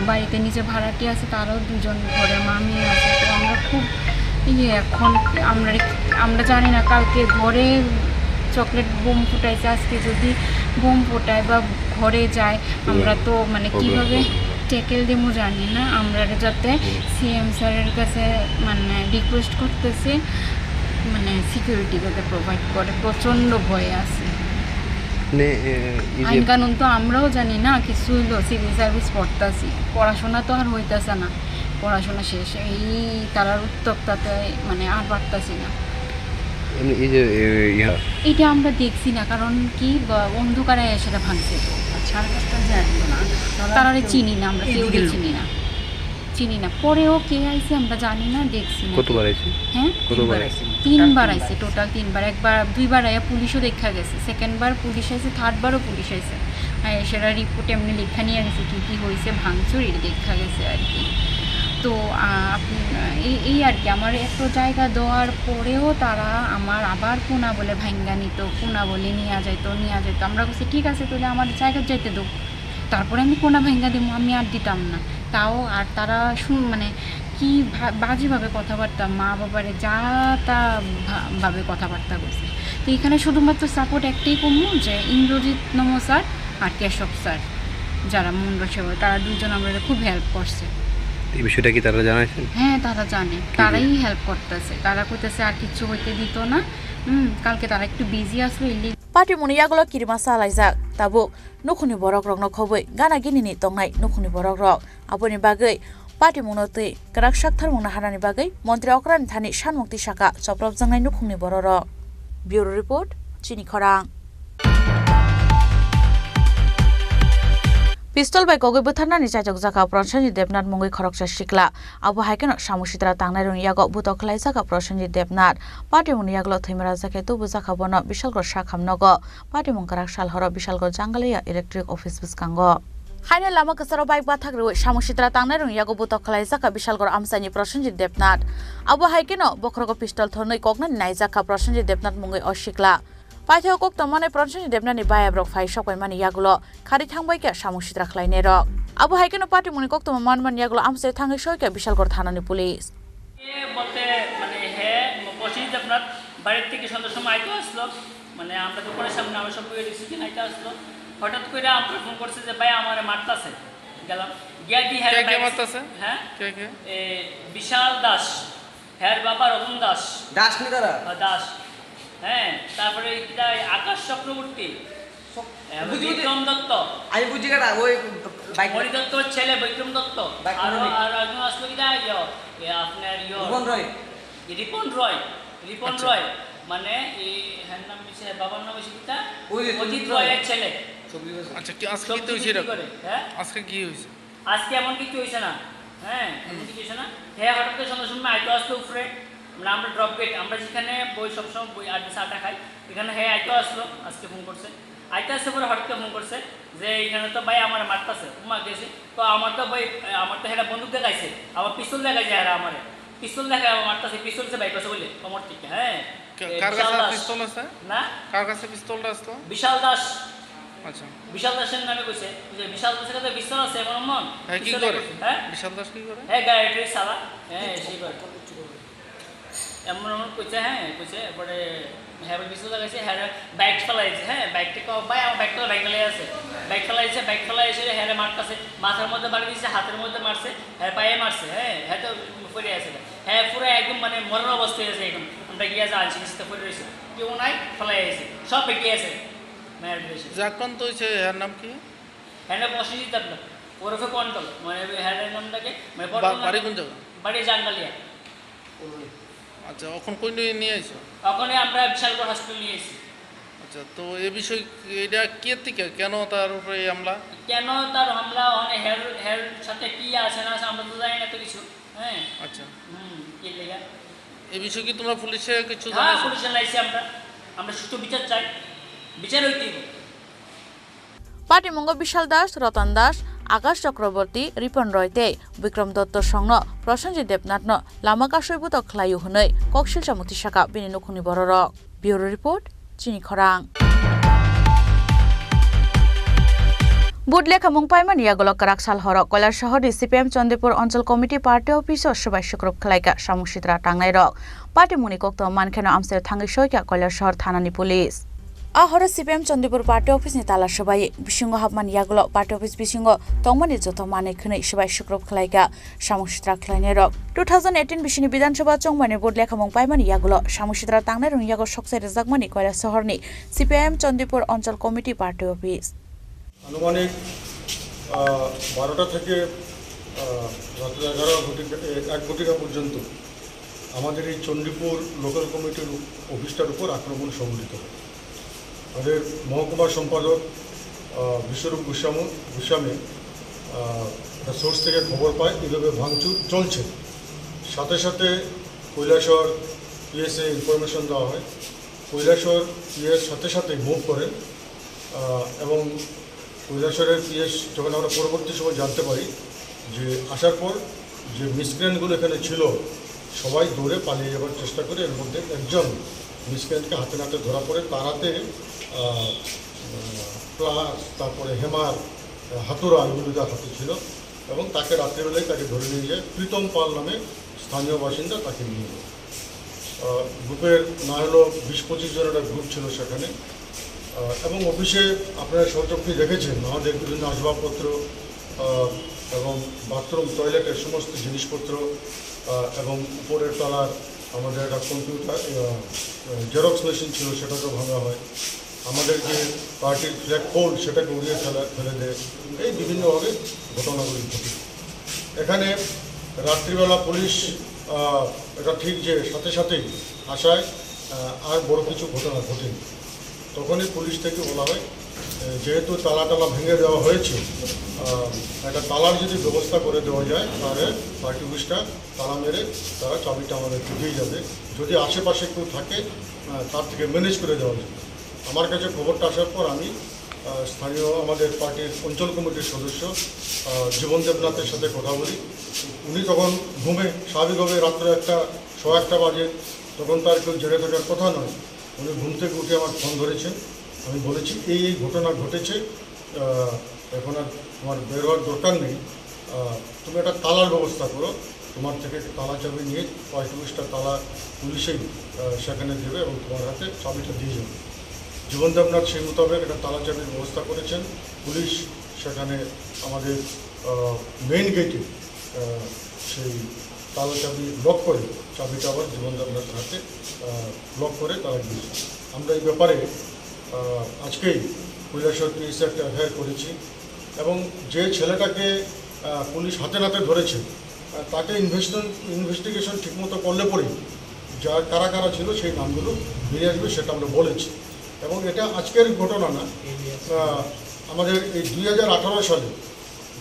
বাড়িতে নিচে ভাড়াটি আছে, তারাও 2জন ঘরে মা মেয়ে আছে। তো আমরা খুব এখন আমরা জানি না কালকে ঘরে চকলেট বোম ফুটাইছে, আজকে যদি বোম ফোটায় বা ঘরে যায় আমরা তো মানে কীভাবে ট্যাকেল দেবো জানি না। আমরা যাতে সিএম স্যারের কাছে মানে রিকোয়েস্ট করতেছে মানে সিকিউরিটি যাতে প্রোভাইড করে, প্রচণ্ড ভয়ে আছে। আইন কানুন তো আমরাও জানি না, কিছু হইলো সিভিল সার্ভিস পড়তেছি, পড়াশোনা তো আর হইতেছে না, পড়াশোনা শেষ এই তারার উত্তপ্তাতে মানে আর পারতাছি না। এটা আমরা দেখছি না, কারণ কি অন্ধকারে সেটা ভাঙছে, তারা চিনি না, আমরা কেউ চিনি না। পরেও কে আইছে আমরা জানি না, দেখছি না। কতবার আইছে? হ্যাঁ 3বার আইছে, টোটাল 3বার। একবার 2বার আইয়া পুলিশও দেখা গেছে, সেকেন্ডবার পুলিশ আইছে, থার্ডবারও পুলিশ আইছে। সেটা রিপোর্টে এমনি লেখা নিয়ে গেছে কী হয়েছে ভাঙচুর এটা দেখা গেছে আর কি। তো এই আর কি আমার এত জায়গা দেওয়ার পরেও তারা আমার আবার কোনা বলে ভাঙ্গা নিত, কোনা বলে নিয়ে যাইতো। আমরা বলছি ঠিক আছে তাহলে আমার জায়গা যেতে দেবো, তারপরে আমি কোনা ভাঙ্গা দেবো, আমি আর দিতাম না তাও। আর তারা মানে কি বাজেভাবে কথাবার্তা, মা বাবারে যা তা ভাবে কথাবার্তা করছে। তো এখানে শুধুমাত্র সাপোর্ট একটাই কমু যে ইন্দ্রজিৎ নমো স্যার আর কেশব স্যার যারা মন্ডল সেবা, তারা 2জন আমাদের খুব হেল্প করছে। এই বিষয়টা কি তারা জানাইছেন? হ্যাঁ তারা জানে, তারাই হেল্প করতেছে। তারা কইতেছে আর কিছু হইতে দিত না, কালকে তারা একটু বিজি আসলো ইলি পার্টি মুনিয়াগুলো কিরিমা সালাইজাক তাবু নুখুনি বরক রক নখবই গানা গিনিনি তংনাই নুখুনি বরক রক আবনি বাগৈ পার্টি মুনতৈ গরাক সাকথার মুনা হানানি বাগৈ মন্ত্রী অকরানি থানি সানमुक्ति শাখা চপ্রব জাংনাই নুখুনি বরক রক ব্যুরো রিপোর্ট চিনি খরাং পিস্তল বাই কগৈ বুথাरनानि चाइजक जाका प्रसन्जित देबनाथ मुंगै खरकसा सिक्ला आबो हाइकेन सामुसिद्रा तांनाय रुनियागो बुतखलाय जाका प्रसन्जित देबनाथ पार्टी मुनियागलो थैमरा जाके तो बुजाका बन विशालगड़ साखामनगो पार्टी मुंगराक सालहर विशालगड़ जांगालिया इलेक्ट्रिक ऑफिस बिसकांगो हाइने लामा कसारो बाइक बाथाग्रो सामुसिद्रा तांनाय रुनियागो बुतखलाय जाका विशालगड़ आमसानि प्रसन्जित देबनाथ आबो हाइकेन बखरगो पिस्तल थनै कगनानि नायजाका प्रसन्जित देबनाथ मुंगै असिक्ला पाइथाव कक तमाने प्रसन्जित देबनानि बायाब्रक फाइ सकयमानि यागुलो खारि थांबायके सामुसिद्रा खलायने रक आबो हाइकेन पार्टी मुनि कक तमा मानमानि यागुलो आमसे थाङै सयके विशालगड़ थानानि पुलिस বলতে মানে হে প্রসেনজিৎ দেবনাথ বাড়ির থেকে সন্ধ্যার সময় আইতে আসলো মানে আমরা দোকানের সামনে আমরা সব বইয়ে দিচ্ছি কিনা আইতে আসলো হঠাৎ করে আমরা ফোন করছে যে ভাই আমার মারতাছে গেলাম গিয়া দি হ্যাঁ কে মারতাছে হ্যাঁ কে কে বিশাল দাস হ্যার বাবা রতন দাস দাস নি তারা দাস হ্যাঁ তারপরে আকাশ চক্রবর্তী বিক্রম দত্ত আমি বুঝি কাটা ওই মণি দত্তর ছেলে বিক্রম দত্ত আর একজন আসলো কি আপনার রিপন রয় মানে এই হ্যাঁ নাম বাবার নাম কিতা অজিত রয়ের ছেলে। আচ্ছা কি আজকে কি হইছে হ্যাঁ আজকে কি হইছে আজকে এমন কিছু হইছে না হ্যাঁ এমন কিছু হইছে না হ্যাঁ হঠাৎ করে সন্ধ্যার সময় আইতো আসলো উপরে মানে আমরা ড্রপ গেট আমরা যেখানে বই সবসময় বই আড্ডা চাটা খাই এখানে হ্যাঁ আইতো আসলো আজকে ফোন করছে আইতে আসছে পরে হঠাৎ করে ফোন করছে যে এখানে তো ভাই আমার মারতাছে উমা গেছে তো আমার তো ভাই আমার তো হ্যাঁ বন্দুক দেখাইছে আবার পিস্তল দেখাইছে হ্যাঁ আমার পিস্তল দেখা আমার মারতাছে পিস্তল সে বাইক আছে বলে কমর থেকে হ্যাঁ কার কাছে পিস্তল আছে না কার কাছে পিস্তলটা আসলো বিশাল দাস আচ্ছা বিশাল দাসের নামে কইছে যে বিশাল দাসের কাছে পিস্তল আছে এমন মন হ্যাঁ কি করে হ্যাঁ বিশাল দাস কি করে হ্যাঁ গাড়ি চালা হ্যাঁ সেই করে এমন এমন কইছে হ্যাঁ কইছে পরে হ্যাঁ পিস্তল লাগাইছে হ্যাঁ বাইক চালাইছে হ্যাঁ বাইকটা কো ভাই আমার বাইকটা বাইক চালাই আছে বাইক চালাই এসে হ্যাঁ মারতাছে মাথার মধ্যে বাড়ি দিয়েছে হাতের মধ্যে মারছে হ্যাঁ পায়ে মারছে হ্যাঁ হ্যাঁ তো পড়ে আছে হ্যাঁ পুরো একদম মানে মরণ অবস্থায় আছে এখন আমরা গিয়ে যা আনছি নিচে পড়ে রয়েছে কেউ নাই ফলাই আছে সব বেঁকে আছে মায়ের দিয়েছে যখন তো হয়েছে হ্যাঁ নাম কি হ্যাঁ না প্রসেনজিৎ দেবনাথ ওরফে কন্ট্রোল মানে হ্যাঁ নামটাকে মানে বাড়ি কোন জায়গা বাড়ি জাঙ্গালিয়া। আচ্ছা এখন কোন নিয়ে আইছো ওখানে আমরা বিশালগড় হসপিটাল নিয়ে এসেছি। আচ্ছা তো এই বিষয় এটা কি থেকে কেন তার উপরে হামলা কেন তার হামলা মানে হেয়ার সাথে কি আছে না আমরা তো জানি না তো কিছু হ্যাঁ আচ্ছা কি লাগা এই বিষয় কি তোমরা পুলিশে কিছু জানো হ্যাঁ পুলিশে লাইছি আমরা সুষ্ঠু বিচার চাই বিচার হইতেই পার্টি মুঙ্গ বিশাল দাস রতন দাস আকাশ চক্রবর্তী রিপন রয়তে বিক্রম দত্ত সংন প্রসেনজিৎ দেবনাথ লামা কাশৈবুত খ্লায়ু হनै ককশিল সামুক্তি শাখা বিনি নখুনি বড়র ব্যুরো রিপোর্ট চিনি খরাং বুটলেখা মুংপাইমান ইয়াগল কারাকসাল হর কৈলাস শহর সিপিএম চন্দ্রপুর অঞ্চল কমিটি পার্টি অফিস সবাই শুক্রব খেলাইকা সামুসিদ্রা টাংনাই রক পার্টি মুনি কক্ত মানখেন আমসে থাঙ্গি সৈকা কৈলাস শহর থানানি পুলিশ आहर सीपीएम चंदीपुर पार्टी ऑफिस नि ताला सबाई बिसिंग हाबमान यागलो पार्टी ऑफिस बिसिंग तंगमानि जथ माने खनै सबाई शुक्रब खलाइका सामुसिद्रा खलाइने रक 2018 बिसिनि विधानसभा चंगमानि बोर्ड लेखामंग पाइमानि यागलो सामुसिद्रा तांनाय रं यागो सकसे रेजाकमानि কৈলাস शहरनि सीपीएम चंदीपुर अंचल कमिटी पार्टी ऑफिस अनुमानिक 12টা থেকে রাত 1 ঘটিকা পর্যন্ত আমাদের এই চন্ডীপুর লোকাল কমিটির অফিসটার উপর আক্রমণ সংঘটিত হয়। আমাদের মহকুমা সম্পাদক বিশ্বরূপ গোস্বামী সোর্স থেকে খবর পায় এভাবে ভাঙচুর চলছে, সাথে সাথে কৈলাসহর পিএসএ ইনফরমেশন দেওয়া হয়। কৈলাসহর পিএস সাথে সাথে মুভ করেন এবং কৈলাসহরের পিএস যখন আমরা পরবর্তী সময় জানতে পারি যে আসার পর যে মিসক্রিয়েন্টগুলো এখানে ছিল সবাই দৌড়ে পালিয়ে যাওয়ার চেষ্টা করে। এর মধ্যে একজন মিসক্রিয়েন্টকে হাতে নাতে ধরা পড়ে, তার হাতে প্লাস তারপরে হেমার হাতুড়া এগুলো তার হাতে ছিল এবং তাকে রাত্রিবেলায় তাকে ধরে নিয়ে যায় প্রীতম পাল নামে স্থানীয় বাসিন্দা, তাকে নিয়ে যায়। গ্রুপের না হলো 20-25 জনের একটা গ্রুপ ছিল সেখানে এবং অফিসে আপনারা সচক্ষে দেখেছেন আমাদের বিভিন্ন আসবাবপত্র এবং বাথরুম টয়লেটের সমস্ত জিনিসপত্র এবং উপরের তলার আমাদের একটা কম্পিউটার জেরক্স মেশিন ছিল সেটাকেও ভাঙা হয়, আমাদের যে পার্টির ফ্ল্যাগ পোল সেটাকে উড়িয়ে ফেলে দেয়। এই বিভিন্নভাবে ঘটনাগুলি ঘটে। এখানে রাত্রিবেলা পুলিশ এটা ঠিক যে সাথে সাথেই আসায় আর বড় কিছু ঘটনা ঘটেনি। তখনই পুলিশ থেকে বলা হয় যেহেতু তালা ভেঙে দেওয়া হয়েছে, একটা তালার যদি ব্যবস্থা করে দেওয়া যায় তাহলে পার্টি অফিসটা তালা মেরে তারা চাবিটা আমাদেরকে দিয়ে যাবে, যদি আশেপাশে কেউ থাকে তার থেকে ম্যানেজ করে দেওয়া যাবে। আমার কাছে খবরটা আসার পর আমি স্থানীয় আমাদের পার্টির অঞ্চল কমিটির সদস্য জীবন দেবনাথের সাথে কথা বলি। উনি তখন ঘুমে স্বাভাবিকভাবে রাত্রে 1:15 বাজে, তখন তার কেউ জেগে থাকার কথা নয়। উনি ঘুম থেকে উঠে আমার ফোন ধরেছেন। আমি বলেছি এই ঘটনা ঘটেছে, এখন আর তোমার বের হওয়ার দরকার নেই, তুমি একটা তালার ব্যবস্থা করো, তোমার থেকে তালা চাবি নিয়ে পার্টি অফিসটা তালা পুলিশেই সেখানে দেবে এবং তোমার হাতে চাবিটা দিয়ে যাবে। জীবন দেবনাথ সেই মোতাবেক একটা তালা চাবির ব্যবস্থা করেছেন। পুলিশ সেখানে আমাদের মেইন গেটে সেই তালা চাবি লক করে চাবিটা আবার জীবন দেবনাথের হাতে লক করে তারা দিয়েছে। আমরা এই ব্যাপারে আজকেই কৈলাসহর পিএসে একটা এফআইআর করেছি এবং যে ছেলেটাকে পুলিশ হাতে নাতে ধরেছে তাকে ইনভেস্টিগেশন ঠিকমতো করলে পরেই কারা কারা ছিল সেই নামগুলো বেরিয়ে আসবে, সেটা আমরা বলেছি। এবং এটা আজকের ঘটনা না, আমাদের এই 2018 সালে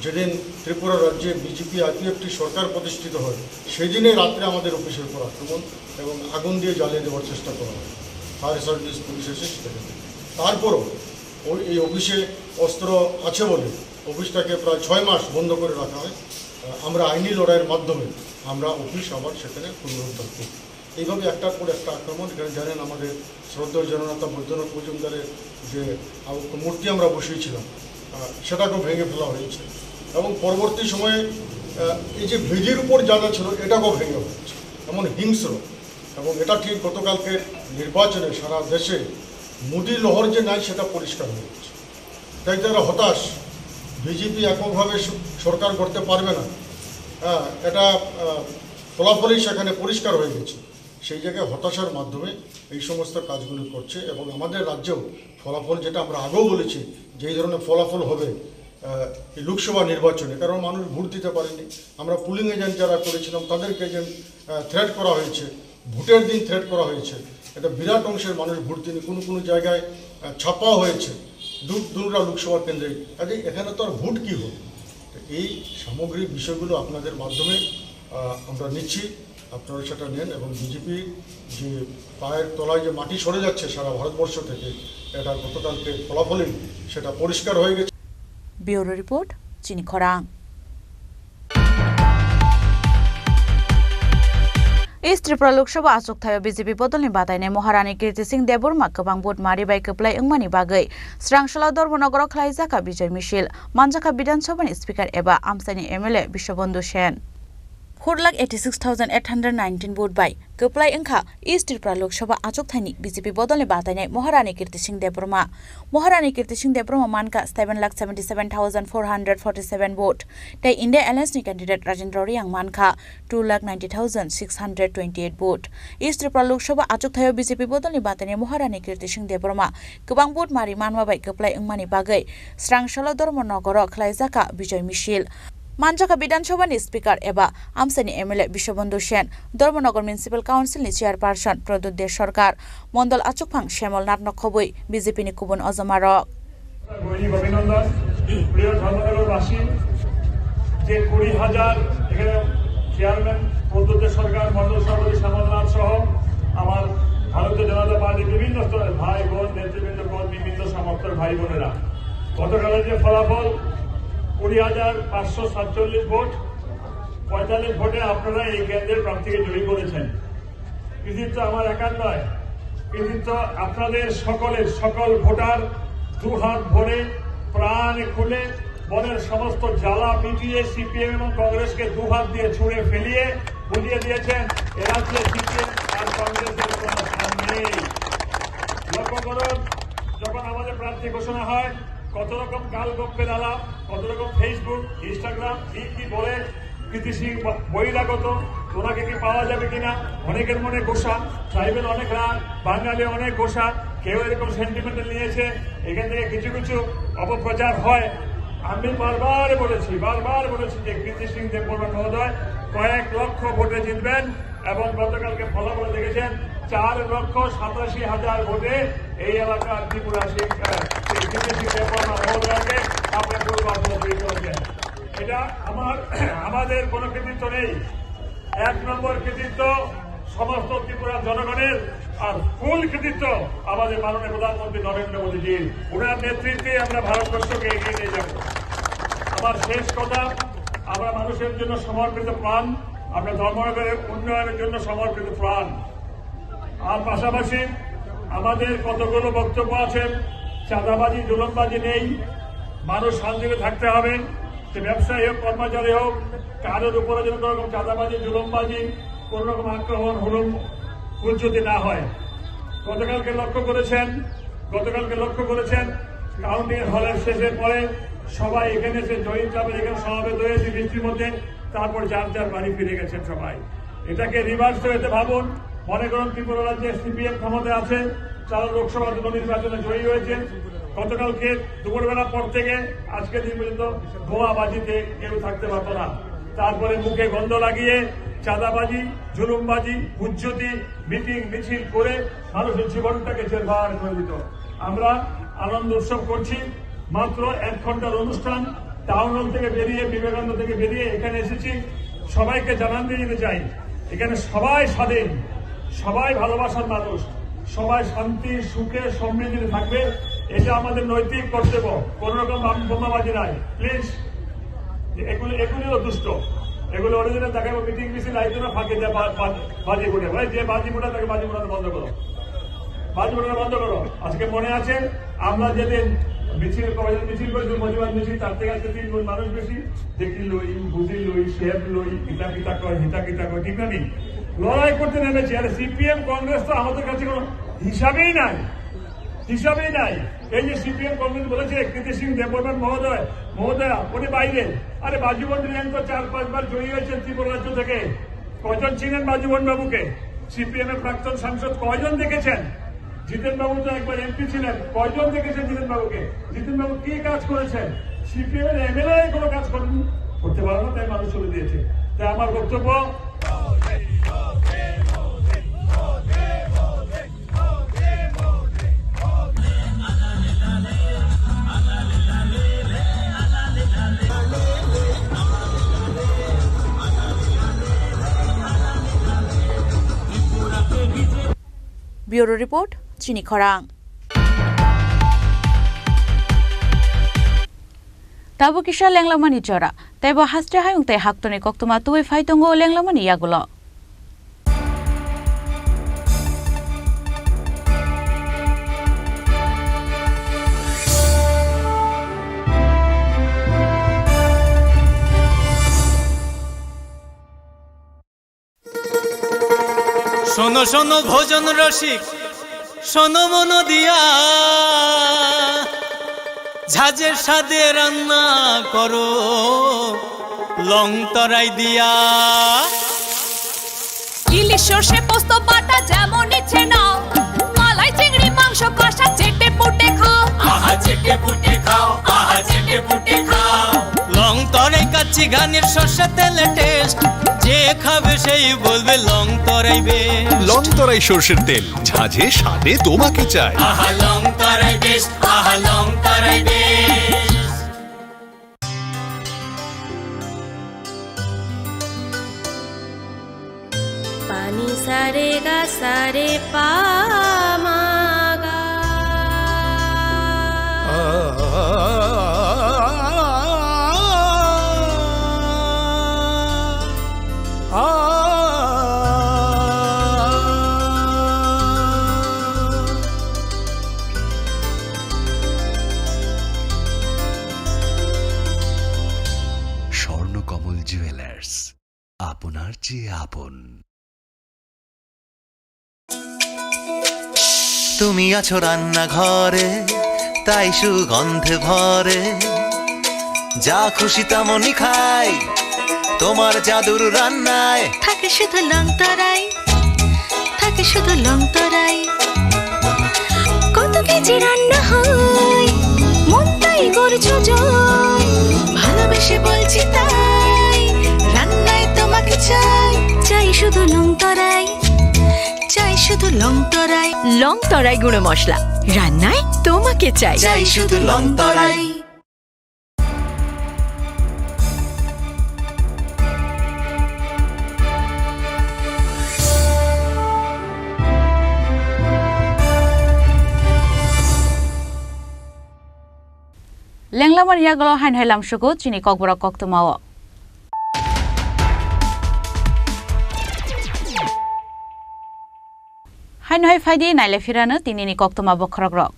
যেদিন ত্রিপুরা রাজ্যে বিজেপি আইপিএফটি সরকার প্রতিষ্ঠিত হয় সেই দিনে রাত্রে আমাদের অফিসের উপর আক্রমণ এবং আগুন দিয়ে জ্বালিয়ে দেওয়ার চেষ্টা করা হয়। ফায়ার সার্ভিস পুলিশ এসে সেটাকে তারপরও এই অফিসে অস্ত্র আছে বলে অফিসটাকে প্রায় 6 মাস বন্ধ করে রাখা হয়। আমরা আইনি লড়াইয়ের মাধ্যমে আমরা অফিস আবার সেখানে পুনরুদ্ধার করি। এইভাবে একটার পর একটা আক্রমণ। এখানে জানেন আমাদের শ্রদ্ধেয় জননেতা বৈদ্যনাথ মজুমদারের যে মূর্তি আমরা বসিয়েছিলাম সেটাকেও ভেঙে ফেলা হয়েছে এবং পরবর্তী সময়ে এই যে ভেজির উপর যা ছিল এটাকেও ভেঙে হয়েছে, এমন হিংস্র। এবং এটা ঠিক গতকালকে নির্বাচনে সারা দেশে মোদি লহর যে নাই সেটা পরিষ্কার হয়েছে। তাই তারা হতাশ, বিজেপি এককভাবে সরকার করতে পারবে না, এটা ফলাফলই সেখানে পরিষ্কার হয়ে গেছে। সেই জায়গায় হতাশার মাধ্যমে এই সমস্ত কাজগুলো করছে এবং আমাদের রাজ্যেও ফলাফল যেটা আমরা আগেও বলেছি যেই ধরনের ফলাফল হবে এই লোকসভা নির্বাচনে, কারণ মানুষ ভোট দিতে পারেনি। আমরা পুলিং এজেন্ট যারা করেছিলাম তাদেরকে এজেন্ট থ্রেট করা হয়েছে, ভোটের দিন থ্রেট করা হয়েছে। এটা বিরাট অংশের মানুষ ভোট দিনে কোনো জায়গায় ছাপা হয়েছে দুটা লোকসভা কেন্দ্রে। কাজে এখানে তো আর ভোট কী হবে, এই সামগ্রিক বিষয়গুলো আপনাদের মাধ্যমে আমরা নিচ্ছি, আপনারা সেটা নেন এবং বিজেপি যে পায়ের তলায় যে মাটি সরে যাচ্ছে সারা ভারতবর্ষ থেকে, এটা গতকালকে ফলাফলেই সেটা পরিষ্কার হয়ে গেছে। ব্যুরো রিপোর্ট, চিনি খরাং। East Tripura Lok Sabha Asok Thayo BJP Bodolni Batainai Maharani Kirti Singh Deborma Kabang Bot Mari Bai Keplai Engmani Bagai Srangshala Dormonogoro Khlaijaka Bijay Mishil Manjaka Bidan Sabhani Speaker Eba Amsani MLA Bishobandhu Sen 4,86,819 vote by Keplai Engkha East Tripura Lok Sabha Asok Thaini BJP Bodolni Batainai Maharani Kirti Singh Deborma Manka 7,77,447 vote Tai India Alliance ni candidate Rajendra Riang Manka 2,90,628 vote East Tripura Lok Sabha Asok Thayo BJP Bodolni Batainai Maharani Kirti Singh Deborma Kabang vote mari manwa bai Keplai Engmani Bagai Srangshala Dormonogoro Khlaijaka Bijay Mishil Manjaka Bidansabhani Speaker Eba Amsani MLA Bishobandhu Sen Dormonogor Municipal Council ni Chairperson Produdder Sarkar Mondol Achukphang Shemol Natno Khoboi BJP ni Kubun Ozomarok অভিনন্দন প্রিয় ধর্মনগরবাসী যে 20,000 এখানে chairman পদ্ধতি সরকার মন্ডল সভাপতি শ্যামলনাথ সহ আমার ভারতীয় জনতা পার্টির বিভিন্ন স্তরের ভাই বোন নেতৃবৃন্দ কর্মী বিভিন্ন সমর্থক ভাই বোনেরা গতকালের যে ফলাফল 20,547 ভোট 45 ভোটে আপনারা এই কেন্দ্রের প্রার্থীকে জয়ী করেছেন। কৃতিত্ব আমার একার নয়, কৃতিত্ব আপনাদের সকলের, সকল ভোটার দুহাত ভরে প্রাণ খুলে বনের সমস্ত জ্বালা পিটিয়ে সিপিএম এবং কংগ্রেসকে দুহাত দিয়ে ছুঁড়ে ফেলিয়ে বুঝিয়ে দিয়েছেন এ রাজ্যে সিপিএম আর কংগ্রেসের কোনো স্থান নেই। লক্ষ্য করুন, যখন আমাদের প্রার্থী ঘোষণা হয় কত রকম গালগপ্পের আলাপ, কত রকম ফেসবুক ইনস্টাগ্রাম কি বলে কৃতি সিং বহিরাগত ওনাকে কি পাওয়া যাবে কিনা। অনেকের মনে গোসা, ট্রাইবেল অনেক রাগ, বাঙালি অনেক গোসা, কেউ এরকম সেন্টিমেন্টাল নিয়েছে, এখান থেকে কিছু কিছু অপপ্রচার হয়। আমি বারবার বলেছি যে কৃতি সিং দেববর্মা মহোদয় কয়েক লক্ষ ভোটে জিতবেন এবং গতকালকে ফলাফল দেখেছেন 4,87,000 ভোটে এই এলাকার ত্রিপুরা সিং কৃতি সিং দেববর্মা মহোদয়কে আপনার জয়ী করেছেন। এটা আমাদের কোনো কৃতিত্ব নেই। 1 নম্বর কৃতিত্ব সমস্ত ত্রিপুরার জনগণের, আর ফুল কৃতিত্ব আমাদের মাননীয় প্রধানমন্ত্রী নরেন্দ্র মোদীজির। ওনার নেতৃত্বে আমরা ভারতবর্ষকে এগিয়ে নিয়ে যাব। আমার শেষ কথা, আমরা মানুষের জন্য সমর্পিত প্রাণ, আমরা ধর্মনগরের উন্নয়নের জন্য সমর্পিত প্রাণ। আর পাশাপাশি আমাদের কতগুলো বক্তব্য আছে, চাঁদাবাজি জুলুমবাজি নেই, মানুষ শান্তিতে থাকতে হবে। সে ব্যবসায়ী হোক, কর্মচারী হোক, কারোর উপরে যেন কোনো রকম চাঁদাবাজি জুলুমবাজি, কোন রকম আক্রমণ হুলচুতি না হয়। গতকালকে লক্ষ্য করেছেন কাউন্টিং হলের শেষের পরে সবাই এখানে এসে জয়ী ক্লাবের এখানে সমাবেত হয়েছে বৃষ্টির মধ্যে, তারপর যার বাড়ি ফিরে গেছেন সবাই। এটাকে রিভার্স হতে ভাবুন। মনে করুন ত্রিপুরা রাজ্যে সিপিএম ক্ষমতায় আছে, তারা লোকসভা নির্বাচনে জয়ী হয়েছে। গতকালকে দুপুরবেলা পর থেকে আজকের দিন পর্যন্ত বোমাবাজিতে কেউ থাকতে পারত না। তারপরে মুখে গন্ধ লাগিয়ে চাঁদাবাজি জুলুমবাজি হুজ্জতি মিটিং মিছিল করে মানুষের জীবনটাকে জেরবার করে দিত। আমরা আনন্দ উৎসব করছি, মাত্র 1 ঘন্টার অনুষ্ঠান। টাউন হল থেকে বেরিয়ে, বিবেকানন্দ থেকে বেরিয়ে এখানে এসেছি। সবাইকে জানান দিয়ে যেতে চাই, এখানে সবাই স্বাধীন, সবাই ভালোবাসার মানুষ, সবাই শান্তি সুখে সমৃদ্ধিতে থাকবে, এটা আমাদের নৈতিক কর্তব্য। কোন রকম বোমাবাজি নাই প্লিজ। এগুলি হলো দুষ্ট, এগুলো অরিজিনাল দেখাবো। মিটিং মিছিল আইতো না ফাঁকে যে বাজি ফুটে, ভাই যে বাজি ফুটা তাকে বাজি ফুটানো বন্ধ করো, বাজি ফুটানো বন্ধ করো। আজকে মনে আছে আমরা যেদিন মিছিল করেছি, প্রতিবাদ মিছিল, তার থেকে আজকে 3 গুণ মানুষ বেশি। দেখি লই, বুঝি লই, শেপ লই, হিতা কয়, ঠিক না? লড়াই করতে নেমেছি। আর সিপিএম কংগ্রেস তো আমাদের কাছে কোনো হিসাবেই নাই। এই যে সিপিএম কংগ্রেস বলেছে কৃতি সিং দেববর্মা মহোদয়া উনি বাইরে, আরে বাজুবন্ধু তো 4-5 বার জয়ী হয়েছেন ত্রিপুরা রাজ্য থেকে। কয়জন চিনেন বাজুবন্ধু বাবুকে? সিপিএম এর প্রাক্তন সাংসদ কয়জন দেখেছেন? জিতেন বাবু তো একবার এমপি ছিলেন, কয়জন দেখেছেন জিতেন বাবুকে? জিতেন বাবু কি কাজ করেছেন? সিপিএম এর এমএলএ কোনো কাজ করতে পারে না, তাই মানুষ চলে দিয়েছে। তাই আমার বক্তব্য, ব্যুরো রিপোর্ট, চিনি খরাং। তাবো কিসা লেংলামানি চরা তাইব হাস্টে হায়ুং তাই হাক্তনে কক্তমা তুই ফাইতঙ্গ লেংলামানি ইয়াগুলো। শোনো শোনো ভোজন রসিক, শোনো মন দিয়া, ঝাঁঝের স্বাদে রান্না করো লং তরাই দিয়া। ইলিশ সর্ষে পোস্ত বাটা যেমন ইচ্ছে নাও, মালাই চিংড়ি মাংস কষা চেটে পুটে খাও, আহা চেটে পুটে খাও, আহা চেটে পুটে খাও। লং তরাই কাচ্চি ঘানির সর্ষে তেলে টেস্ট, যে খাবে সেই বলবে লং তরাই বেশ। লং তরাই সর্ষের তেল, ঝাঁঝে স্বাদে তোমাকে চাই। আহা লং তরাই বেশ, আহা লং তরাই বেশ। পানি সারে গা সারে পামাগা। স্বর্ণকমল জুয়েলার্স, আপনার চেয়ে আপন। তুমি আছো রান্নাঘরে, তাই সুগন্ধে ভরে, যা খুশি তেমনই খাই, তোমার জাদুর রান্নায় থাকে শুধু লং তরাই, থাকে শুধু লং তরাই। কত কেজি রান্না হয়, মন তাই করছো জয়। ভালোবেসে বলছি তাই, রান্নায় তোমাকে চাই, চাই শুধু লং তরাই, চাই শুধু লং তরাই। লং তরাই গুঁড়ো মশলা, রান্নায় তোমাকে চাই, চাই শুধু লং তরাই। লেংলামান ইয়াগল হাইন হাইলাম সুগু চিনি ককবরা কক্তমাও হাইন হাই ফাইদি নাইলে ফিরানো তিনিনি কক্তমা বখরগ্রক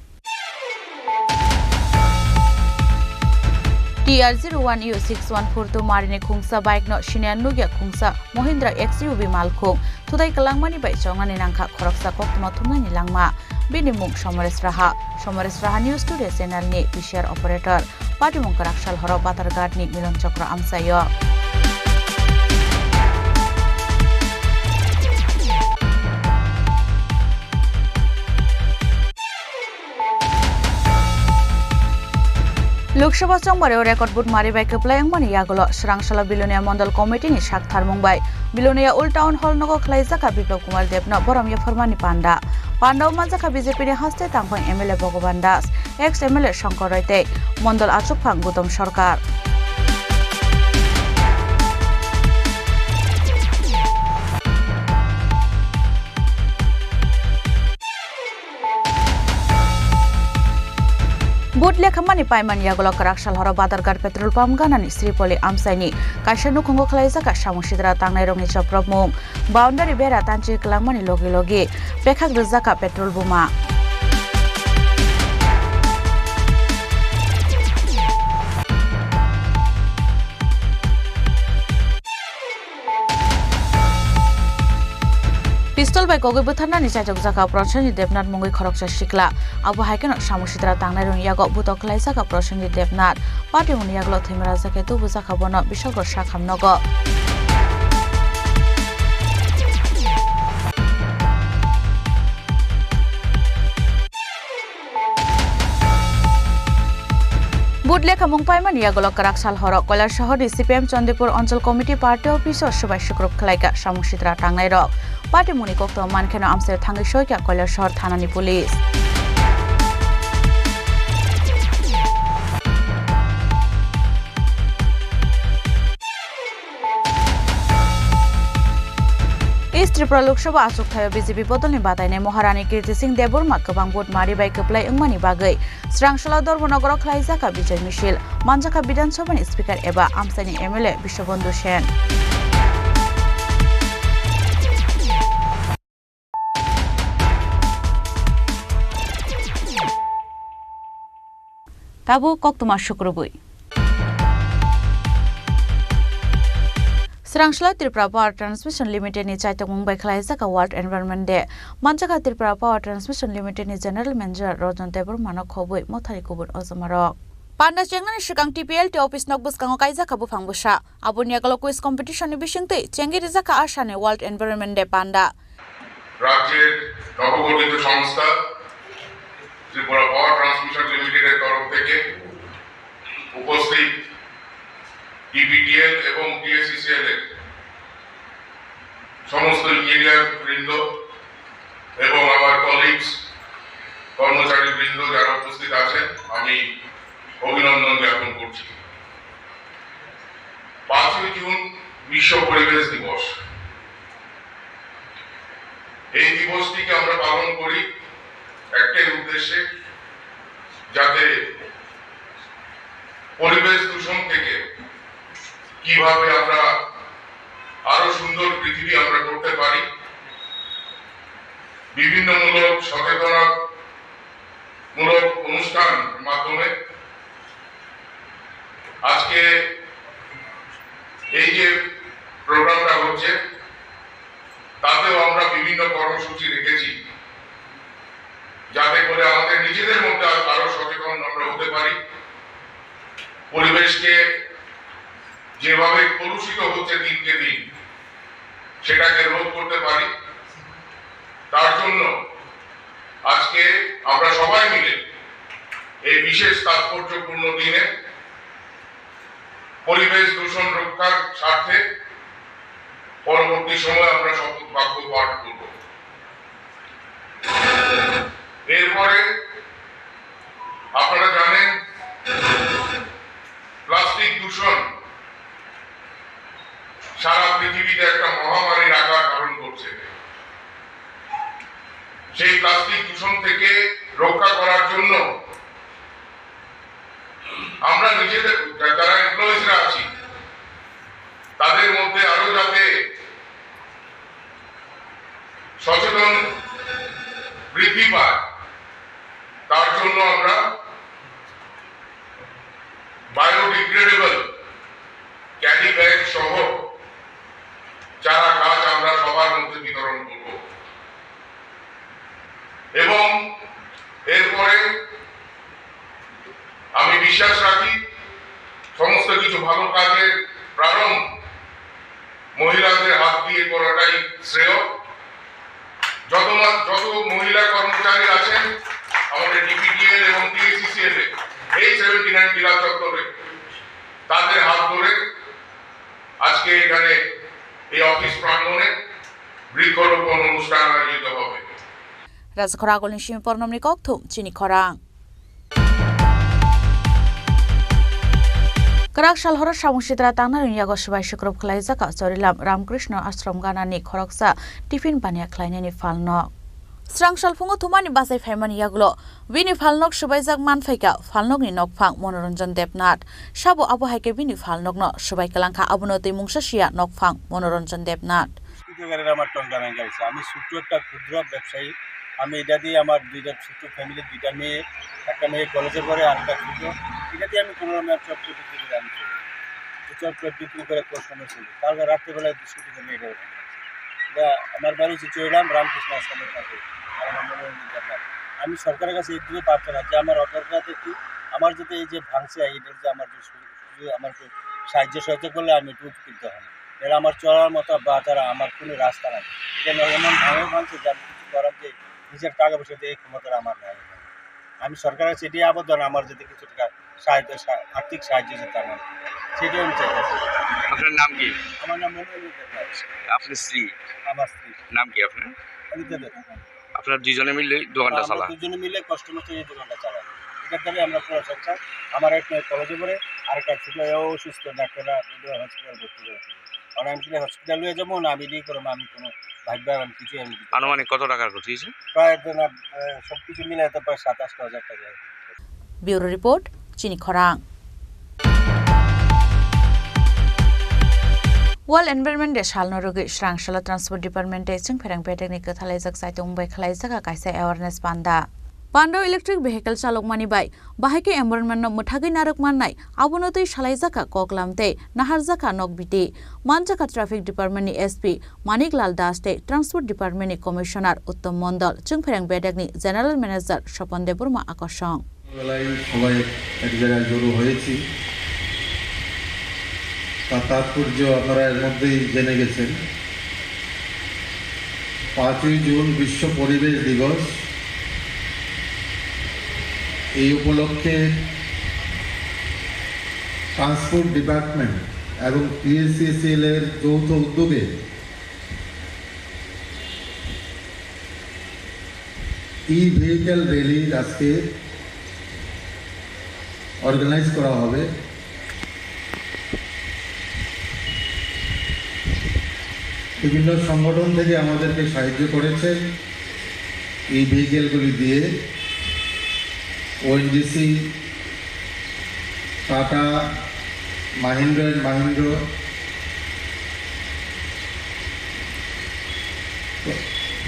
TR01U614 Marine Khungsa bike no Shinian Nugya Khungsa Mahindra XUV Malkhung Tudai Kalangmani bai Chongani Nangkha Khoroksa Koktuma Thumnani Langma Binimung Somares Raha News Today channel ni PCR operator Patimung Karakshal Horo Batarghat ni Milon Chokra Amsayo Lok Sabha চংবারেও record বুট মারি বাই কেপ্লায়ং মানি ইয়াগল স্রাংশালা Belonia mandal committee ni সাকথার মুম্বাই বিলোনিয়া ওল্ড টাউন হল নগ খ্লাইজাকা বিপ্লব কুমার দেবনা বরমিয়া ফরমানি পান্ডাও মাজাকা বিজেপি ni হাস্তে তাংফাং MLA Bhagwan Das ex MLA Shankar রয়তে মন্ডল আচুকফাং Gautam Sarkar Butle khamani paiman yagolo karakshal horo badargar petrol pump ganani Sripoli amsaini kaishanu khongo khlaijaka samusidra tangnai rongni choprobmung boundary bera tanchi klangmani logi pekhak rijaka petrol buma Pistol by Kogi Butana ni Chajok Jaka Proshani Devnat Mungi Khoroksa Shikla Abu Haiken Samusidra Tangnai Rong Yago Butok Laisaka Proshani Devnat Party Uniaglo Thimra Zaketu Buzaka Bono Bishogor Shakham Nogo বুটলে খামুং পাইমান ইয়াগলক কারাকশাল হরক কয়লার শহর CPM Chandrapur অঞ্চল committee party office সবাই শুক্রব খেলাইকা সামুসিদ্রা টাংনাই rock party মুনি কক্ত মানখেন আমসের থাঙ্গি সইকা কয়লার শহর থানানি police East Tripura Lok Sabha asuk thayo BJP bodolni badainai Maharani Kirti Singh Deborma kobang bot mari bai keplai engmani bagai Srangshala Dorbanogoro khlaijaka bijay mishil Manjaka Bidhan Sabhani Speaker eba Amsani MLA Bishwabandhu Sen Tabu koktuma shukrubui Srangshala Tripura Power Transmission Limited ni Chaitok Mumbai Khlaijaka World Environment Day Manjaka Tripura Power Transmission Limited ni General Manager Rajan Debormano khobui mothari kubur ozamarok Panda Chengani Shikang TPL te office nok buskango kaijaka bufang busha Abunia Galo quiz competition ni bishingte Chengi Rizaka Ashane World Environment Day Panda রাজ্যের নবগঠিত সংস্থা Tripura power transmission লিমিটেডের তরফ থেকে উপস্থিত টিপিটিএল এবং টিএসসিসিএল এর সমস্ত ইঞ্জিনিয়ার বৃন্দ এবং আমার কলিগস কর্মচারী বৃন্দ যারা উপস্থিত আছেন আমি অভিনন্দন জ্ঞাপন করছি 5 জুন বিশ্ব পরিবেশ দিবস এই দিবসটিকে আমরা পালন করি একটাই উদ্দেশ্যে যাতে পরিবেশ দূষণ থেকে কিভাবে আমরা আরো সুন্দর পৃথিবী আমরা করতে পারি বিভিন্ন সচেতনতামূলক অনুষ্ঠানের মাধ্যমে আজকে এই যে প্রোগ্রামটা হচ্ছে তাতেও আমরা বিভিন্ন কর্মসূচি রেখেছি যাতে করে আমাদের নিজেদের মধ্যে আরো সচেতন আমরা হতে পারি পরিবেশকে যে যেভাবে কলুষিত হচ্ছে দিনকে দিন সেটাকে রোধ করতে পারি। তার জন্য আজকে আমরা সবাই মিলে এই বিশেষ তাৎপর্যপূর্ণ দিনে পরিবেশ দূষণ রক্ষার স্বার্থে পরবর্তী সময় আমরা শপথ বাক্য পাঠ করব। এরপরে আপনারা জানেন প্লাস্টিক দূষণ সারা পৃথিবীতে একটা মহামারীর আকার ধারণ করছে। সেই প্লাস্টিক দূষণ থেকে রক্ষা করার জন্য আমরা নিজেদের যারা এমপ্লয়িজরা আছি তাদের মধ্যে আরো যাতে সচেতন বৃদ্ধি পায় তার জন্য আমরা বায়োডিগ্রেডেবল ক্যারি ব্যাগ সহ চারা গাছ আমরা সবার মধ্যে বিতরণ করব এবং এরপরে আমি বিশ্বাস রাখি সমস্ত কিছু ভালো কাজের প্রারম্ভ মহিলাদের হাত দিয়ে করাটাই শ্রেয়। যত মহিলা কর্মচারী আছেন আমাদের ডিপিটিএল এবং টিএসিসিএল এই 79 জেলা চত্বরে তাদের হাত ধরে আজকে এখানে এই অফিস প্রাঙ্গণে বৃক্ষরোপণ অনুষ্ঠান আয়োজিত হবে। রাজখরা গলিন সিমি পর্ণমনি ককথুম চিনি খরাং Kerak Shalhor Samusitra Tanah Dunia Gosbai Syukrub Khlai Zaka Sorilam Ramkrishna Ashram Ganani Khoroksa Tifin Bania Khlainani Falnok Srang Shalfungo Thumani Basai Faimani Yaglo Bini Falnok Shubaizak Manfaika Falnok ni Nokphang Monoranjan Debnat Shabu Abu Haike Bini Falnok no Shubai Kalangka Abunoti Mungshashia Nokphang Monoranjan Debnat আমার টঙ্গা bank আছে। আমি ছোট্ট একটা ক্ষুদ্র ব্যবসায়ী। আমি এটা দিয়ে আমার দুইটা ছোট্ট ফ্যামিলি, দুইটা মেয়ে, একটা মেয়ে কলেজে পড়ে আর একটা ছোট, এটা দিয়ে আমি কোনো রকম চপ বিক্রি করে আমি চলি। চপ বিক্রি করে কষ্ট চলি। তারপর রাত্রেবেলায় 200 টাকা মেয়ে এটা আমার বাড়ি চইলাম রামকৃষ্ণ আশ্রমের কাছে। আমি সরকারের কাছে এই দিকে প্রার্থনা যে আমার অটোটাতে কি আমার যাতে এই যে ভাঙছে এইটার যে আমার যে আমাকে সাহায্য সহায়তা করলে আমি একটু উপকৃত হব। এরা আমার চলার মতো বা তারা আমার কোনো রাস্তা নাই। এটা এমন ভাঙছে যে আমি কিছু করার যে নিজের টাকা পয়সা দিয়ে এই ক্ষমতা আমার নাই। আমি সরকারের সেটি আবেদন আমার যাতে কিছু টাকা সাহায্য আর্থিক সাহায্য যেতে আমার সেটাই আমি চাইতেছি। আপনার নাম কি? আমার নাম মনোরঞ্জন। আপনার স্ত্রী? আমার স্ত্রী। নাম কি আপনার? আপনার দুজনে মিলে দোকানটা চালান? দুজনে মিলে কষ্ট মতো এই দোকানটা চালাই। এটার দ্বারা আমরা পুরো সংসার। আমার এক মেয়ে কলেজে পড়ে আর একটা ছোট অসুস্থ, ডাক্তাররা হসপিটাল ভর্তি করেছে। আর আমি কি হসপিটাল হয়ে যাবো না আমি দিয়ে করবো, আমি কোনো ভাববে আমি কিছু আমি আনুমানিক কত টাকার ক্ষতি হয়েছে? প্রায় সব কিছু মিলে তো প্রায় 27,000 টাকা। ব্যুরো রিপোর্ট চিনি খরাং World Environment Day Shalnorugi Srangshala Transport Department Chung Pherang Technic Thalajak Saitung Bai Khlaijaka Kaisa Awareness Panda Pando Electric Vehicle Chalok Mani Bai Bahake Environment no Muthagi Narok Manai Abunotoi Shalaijaka Koklamte Naharzaka Nokbiti Manjaka Traffic Department ni SP Maniklal Das Te Transport Department ni Commissioner Uttom Mondol Chung Pherang Bedagni General Manager Shopon Deburma Akoshong সবাই এক জায়গায় জড়ো হয়েছি। তার তাৎপর্য আপনারা এর মধ্যেই জেনে গেছেন। 5ই জুন বিশ্ব পরিবেশ দিবস। এই উপলক্ষে ট্রান্সপোর্ট ডিপার্টমেন্ট এবং টিএসসিএল এর যৌথ উদ্যোগে ভেহিক্যাল র্যালি আজকে অর্গানাইজ করা হবে। বিভিন্ন সংগঠন থেকে আমাদেরকে সাহায্য করেছে এই ভেহিক্যালগুলি দিয়ে। ONGC, tata, Mahindra and Mahindra,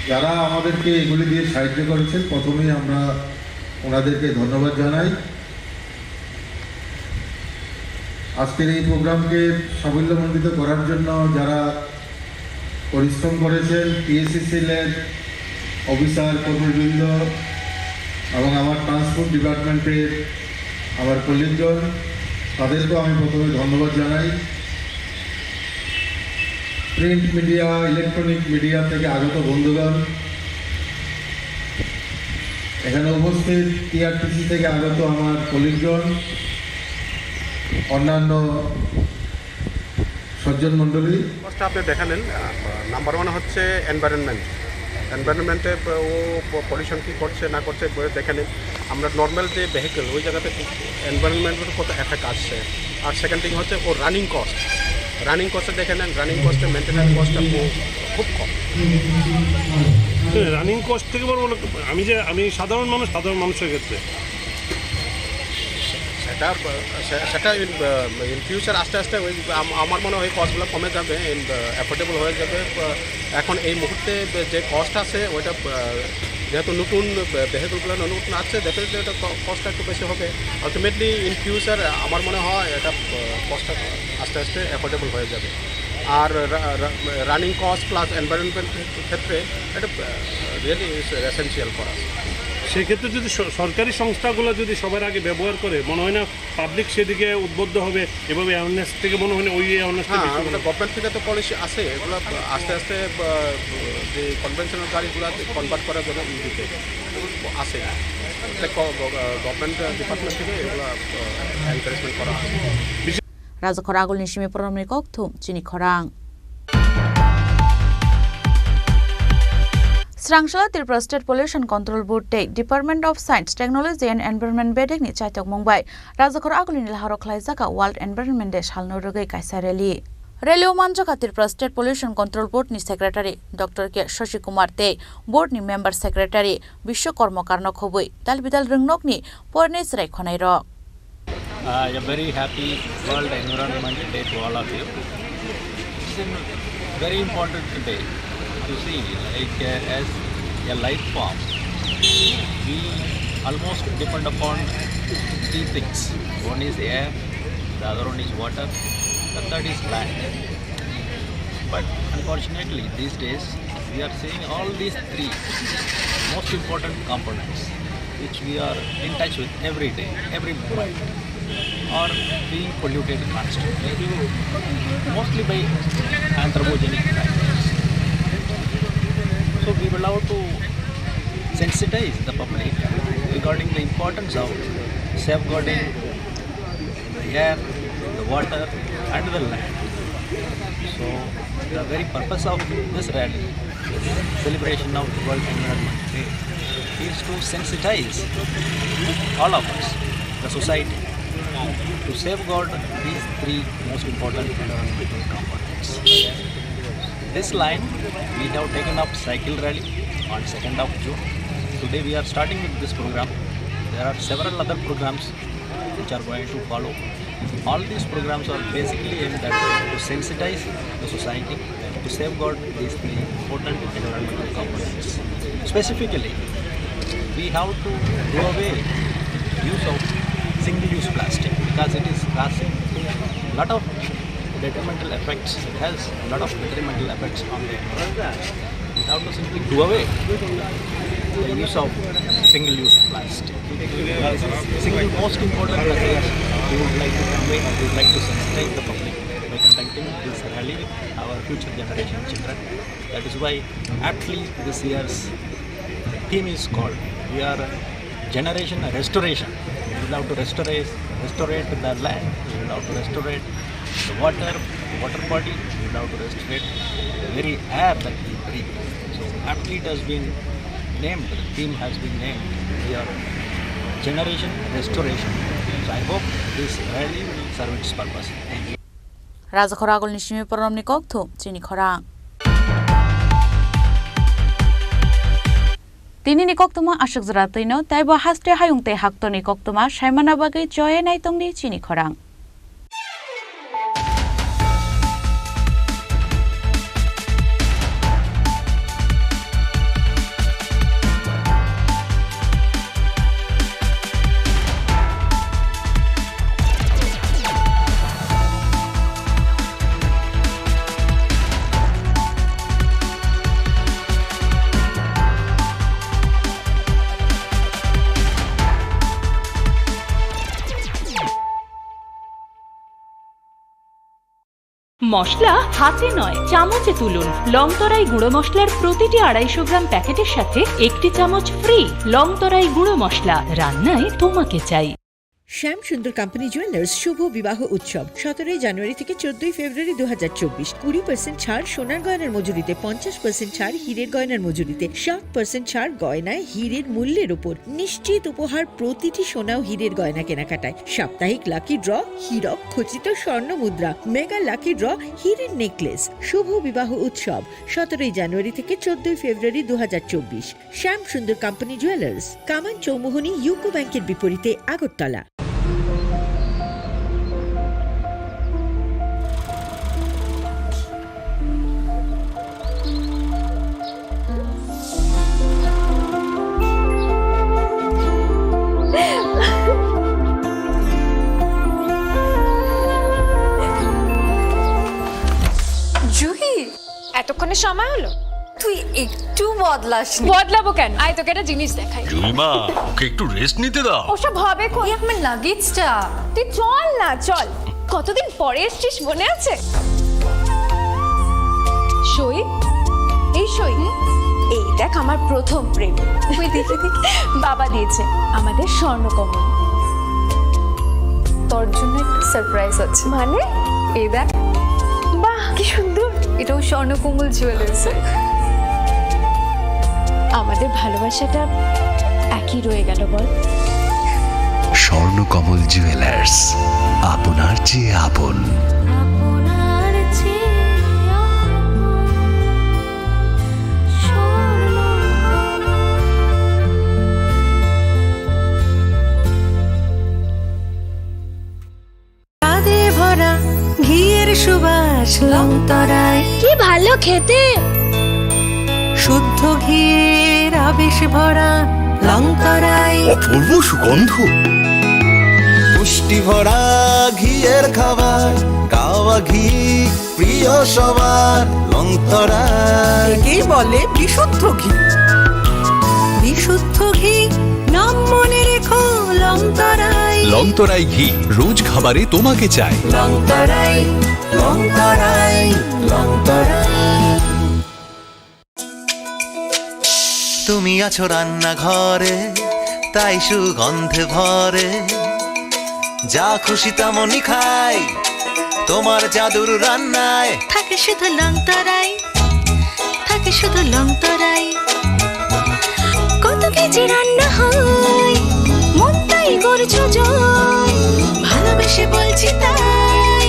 যারা আমাদেরকে এগুলি দিয়ে সাহায্য করেছেন প্রথমেই আমরা ওনাদেরকে ধন্যবাদ জানাই। আজকের এই প্রোগ্রামকে সাফল্যমণ্ডিত করার জন্য যারা পরিশ্রম করেছেন, টিএসসিএল অফিসার কর্মীবৃন্দ এবং আমার ট্রান্সপোর্ট ডিপার্টমেন্টের আমার কলিগজন, তাদেরকেও আমি প্রথমে ধন্যবাদ জানাই। প্রিন্ট মিডিয়া, ইলেকট্রনিক মিডিয়া থেকে আগত বন্ধুগণ, এখানে উপস্থিত টিআরটিসি থেকে আগত আমার কলিগগণ, অন্যান্য সজ্জন মণ্ডলী। আপনি দেখালেন নাম্বার 1 হচ্ছে এনভায়রনমেন্টে ও পলিউশন কী করছে না করছে দেখে নিন। আমরা নর্মাল যে ভেহিকেল ওই জায়গাতে এনভায়রনমেন্টের কত এফেক্ট আসছে। আর সেকেন্ড থিং হচ্ছে ও রানিং কস্টে দেখে নেন, রানিং কস্টে মেনটেন্যান্স কস্টটা খুব কম। রানিং কস্ট থেকে বলবো আমি সাধারণ মানুষের ক্ষেত্রে সেটা ইন ফিউচার আস্তে আস্তে ওই আমার মনে হয় কস্টগুলো কমে যাবে, অ্যাফোর্ডেবল হয়ে যাবে। এখন এই মুহূর্তে যে কস্ট আছে ওইটা যেহেতু নতুন ভেহিকলগুলো নতুন আসছে, ডেফিনেটলি এটা কস্টটা একটু বেশি হবে। আলটিমেটলি ইন ফিউচার আমার মনে হয় এটা কস্টটা আস্তে আস্তে অ্যাফোর্ডেবল হয়ে যাবে। আর রানিং কস্ট প্লাস এনভায়রনমেন্টের ক্ষেত্রে এটা রিয়েলি এসেনশিয়াল করা। সেক্ষেত্রে যদি সরকারি সংস্থাগুলো যদি সবার আগে ব্যবহার করে, মনে হয় না পাবলিক সেদিকে উদ্বুদ্ধ হবে? এভাবে অ্যাওয়ারনেস থেকে মনে হয় না ওই অ্যাওয়ারনেসটা গভর্নমেন্ট থেকে তো পলিসি আছে, এগুলো আস্তে আস্তে যে কনভেনশনাল গাড়িগুলো কনভার্ট করার জন্য ইউডিতে আছে, গভর্নমেন্ট ডিপার্টমেন্ট থেকে এগুলো এনকারেজমেন্ট করা আছে। রাজখর আগল নিশিমে পরমনি ককথুম চিনি খরাং Srangshala Tripura State Pollution Control Board Day Department of Science, Technology and Environment Bedek ni Chaitok Mumbai Rajakhor Agulin Laharo Klaizaka World Environment Day Shalno Rogai Kaisa Rally Rally Manjaka Tripura State Pollution Control Board ni Secretary Dr. K. Shashi Kumar Te Board ni Member Secretary Bishwakarma Karno Khoboi Dalbidal Ringnok ni Pornes Rai Khonai Ro A very happy World Environment Day to all of you. It's a very important day to see, like as a life form, we almost depend upon three things. One is air, the other one is water, the third is land. But unfortunately, these days, we are seeing all these three most important components, which we are in touch with every day, every moment, are being polluted constantly, mostly by anthropogenic factors. So we will have to sensitize the public regarding the importance of safeguarding the air, the water and the land. So the very purpose of this rally, celebration of World Environment Day, is to sensitize all of us, the society, to safeguard these three most important environmental components. This line we have taken up cycle rally on 2nd of June. Today we are starting with this program. There are several other programs which are going to follow. All these programs are basically aimed at to sensitize the society to safeguard these three important environmental components. Specifically, we have to do away use of single-use plastic because it is causing a lot of detrimental effects. It has a lot of detrimental effects on the environment. We have to simply do away the use of single-use plastic. Single most important message we would like to convey, we would like to sensitize the public by conducting this rally with our future generation children. That is why aptly this year's theme is called, we are Generation Restoration. We will have to restore the land, we will have to restore the water body, we will have to restore the very air that we breathe. So aptly it has been named, the theme has been named, we are Generation Restoration. So I hope this rally will serve its purpose. Thank you. Rajakhor Agol Nishimi Poromni Kokthum Chini Khorang Tini ni koktuma ashok zratino taiba haste hayungte haktoni koktuma shaimana bagai joye naitongni chini khorang মশলা হাতে নয় চামচে তুলুন। লংতরাই গুঁড়ো মশলার প্রতিটি 250 গ্রাম প্যাকেটের সাথে 1টি চামচ ফ্রি। লংতরাই গুঁড়ো মশলা, রান্নায় তোমাকে চাই। শ্যাম সুন্দর কোম্পানি জুয়েলার্স শুভ বিবাহ উৎসব 17 জানুয়ারি থেকে 14 ফেব্রুয়ারি 2024। 20% ছাড় সোনার গয়নার মজুরিতে, 50% ছাড় হীরের গয়নার মজুরিতে, 60% ছাড় গয়নায় হীরের মূল্যের উপর, নিশ্চিত উপহার প্রতিটি সোনা ও হীরের গয়না কেনাকাটায়, সাপ্তাহিক লাকি ড্র হীরক খচিত স্বর্ণ মুদ্রা, মেগা লাকি ড্র হীরের নেকলেস। শুভ বিবাহ উৎসব 17 জানুয়ারি থেকে 14 ফেব্রুয়ারি 2024। শ্যাম সুন্দর কোম্পানি জুয়েলার্স, কামান চৌমুহনী, ইউকো ব্যাংকের বিপরীতে, আগরতলা। জুহি, এতক্ষণে সময় হলো? তুই একটু বদলাসনি। বদলাবো কেন? আয় তোকে একটা জিনিস দেখাই। জুইমা, ওকে একটু রেস্ট নিতে দাও। ওসব হবে কই? আমার লাগেজটা। তুই চল না, চল। কতদিন পরে এসেছিস, মনে আছে? সই, এই সই, এই দেখ আমার প্রথম প্রেম। তুই দেখে দেখে বাবা দিয়েছে আমাদের স্বর্ণকমল। তোর জন্য একটা সারপ্রাইজ আছে। মানে? এই দেখ। বাহ, কি সুন্দর। এটাও স্বর্ণকমল জুয়েলার্স। আমাদের ভালোবাসাটা একই রয়ে গেল, বল। স্বর্ণকমল জুয়েলার্স, আপনার চেয়ে আপন। ভরা ঘিয়ের সুবাস লংতরাই, কি ভালো খেতে। শুদ্ধ ঘিয়ের আবেশ ভরা লংতরাই, অপূর্ব সুগন্ধ। পুষ্টি ভরা ঘিয়ের খাবার, গাওয়া ঘি প্রিয় সবার লংতরাই। একেই বলে বিশুদ্ধ ঘি। বিশুদ্ধ ঘি নাম মনে রেখো লংতরাই। লংতরাই ঘি রোজ খাবারে তোমাকে চাই। লংতরাই, লংতরাই, লংতরাই। তুমি আছো রান্নাঘরে, তাই সুগন্ধে ভরে, যা খুশি তেমনই খাই তোমার জাদুর রান্নায়। থাকে শুধু লংতরাই, থাকে শুধু লংতরাই। কত কেজি রান্না হয়, মনটাই করছো জয়। ভালোবেসে বলছি তাই,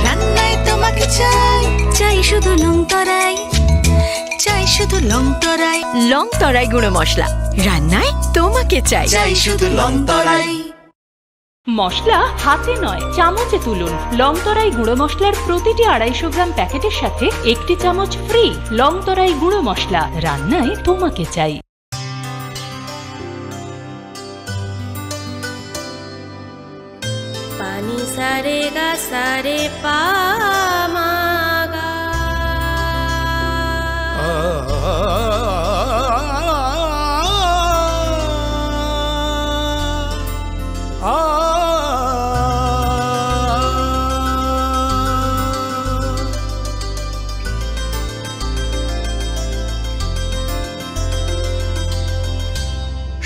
রান্নায় তোমাকে চাই। চাই শুধু লংতরাই, চাই শুধু লংতরাই। লংতরাই গুঁড়ো মশলা, রান্নায় তোমাকে চাই। চাই শুধু লংতরাই। মশলা হাতে নয় চামচে তুলুন। লংতরাই গুঁড়ো মশলার প্রতিটি 250 গ্রাম প্যাকেটের সাথে 1টি চামচ ফ্রি। লংতরাই গুঁড়ো মশলা, রান্নায় তোমাকে চাই। পানি সারে গা সারে পা মা গা।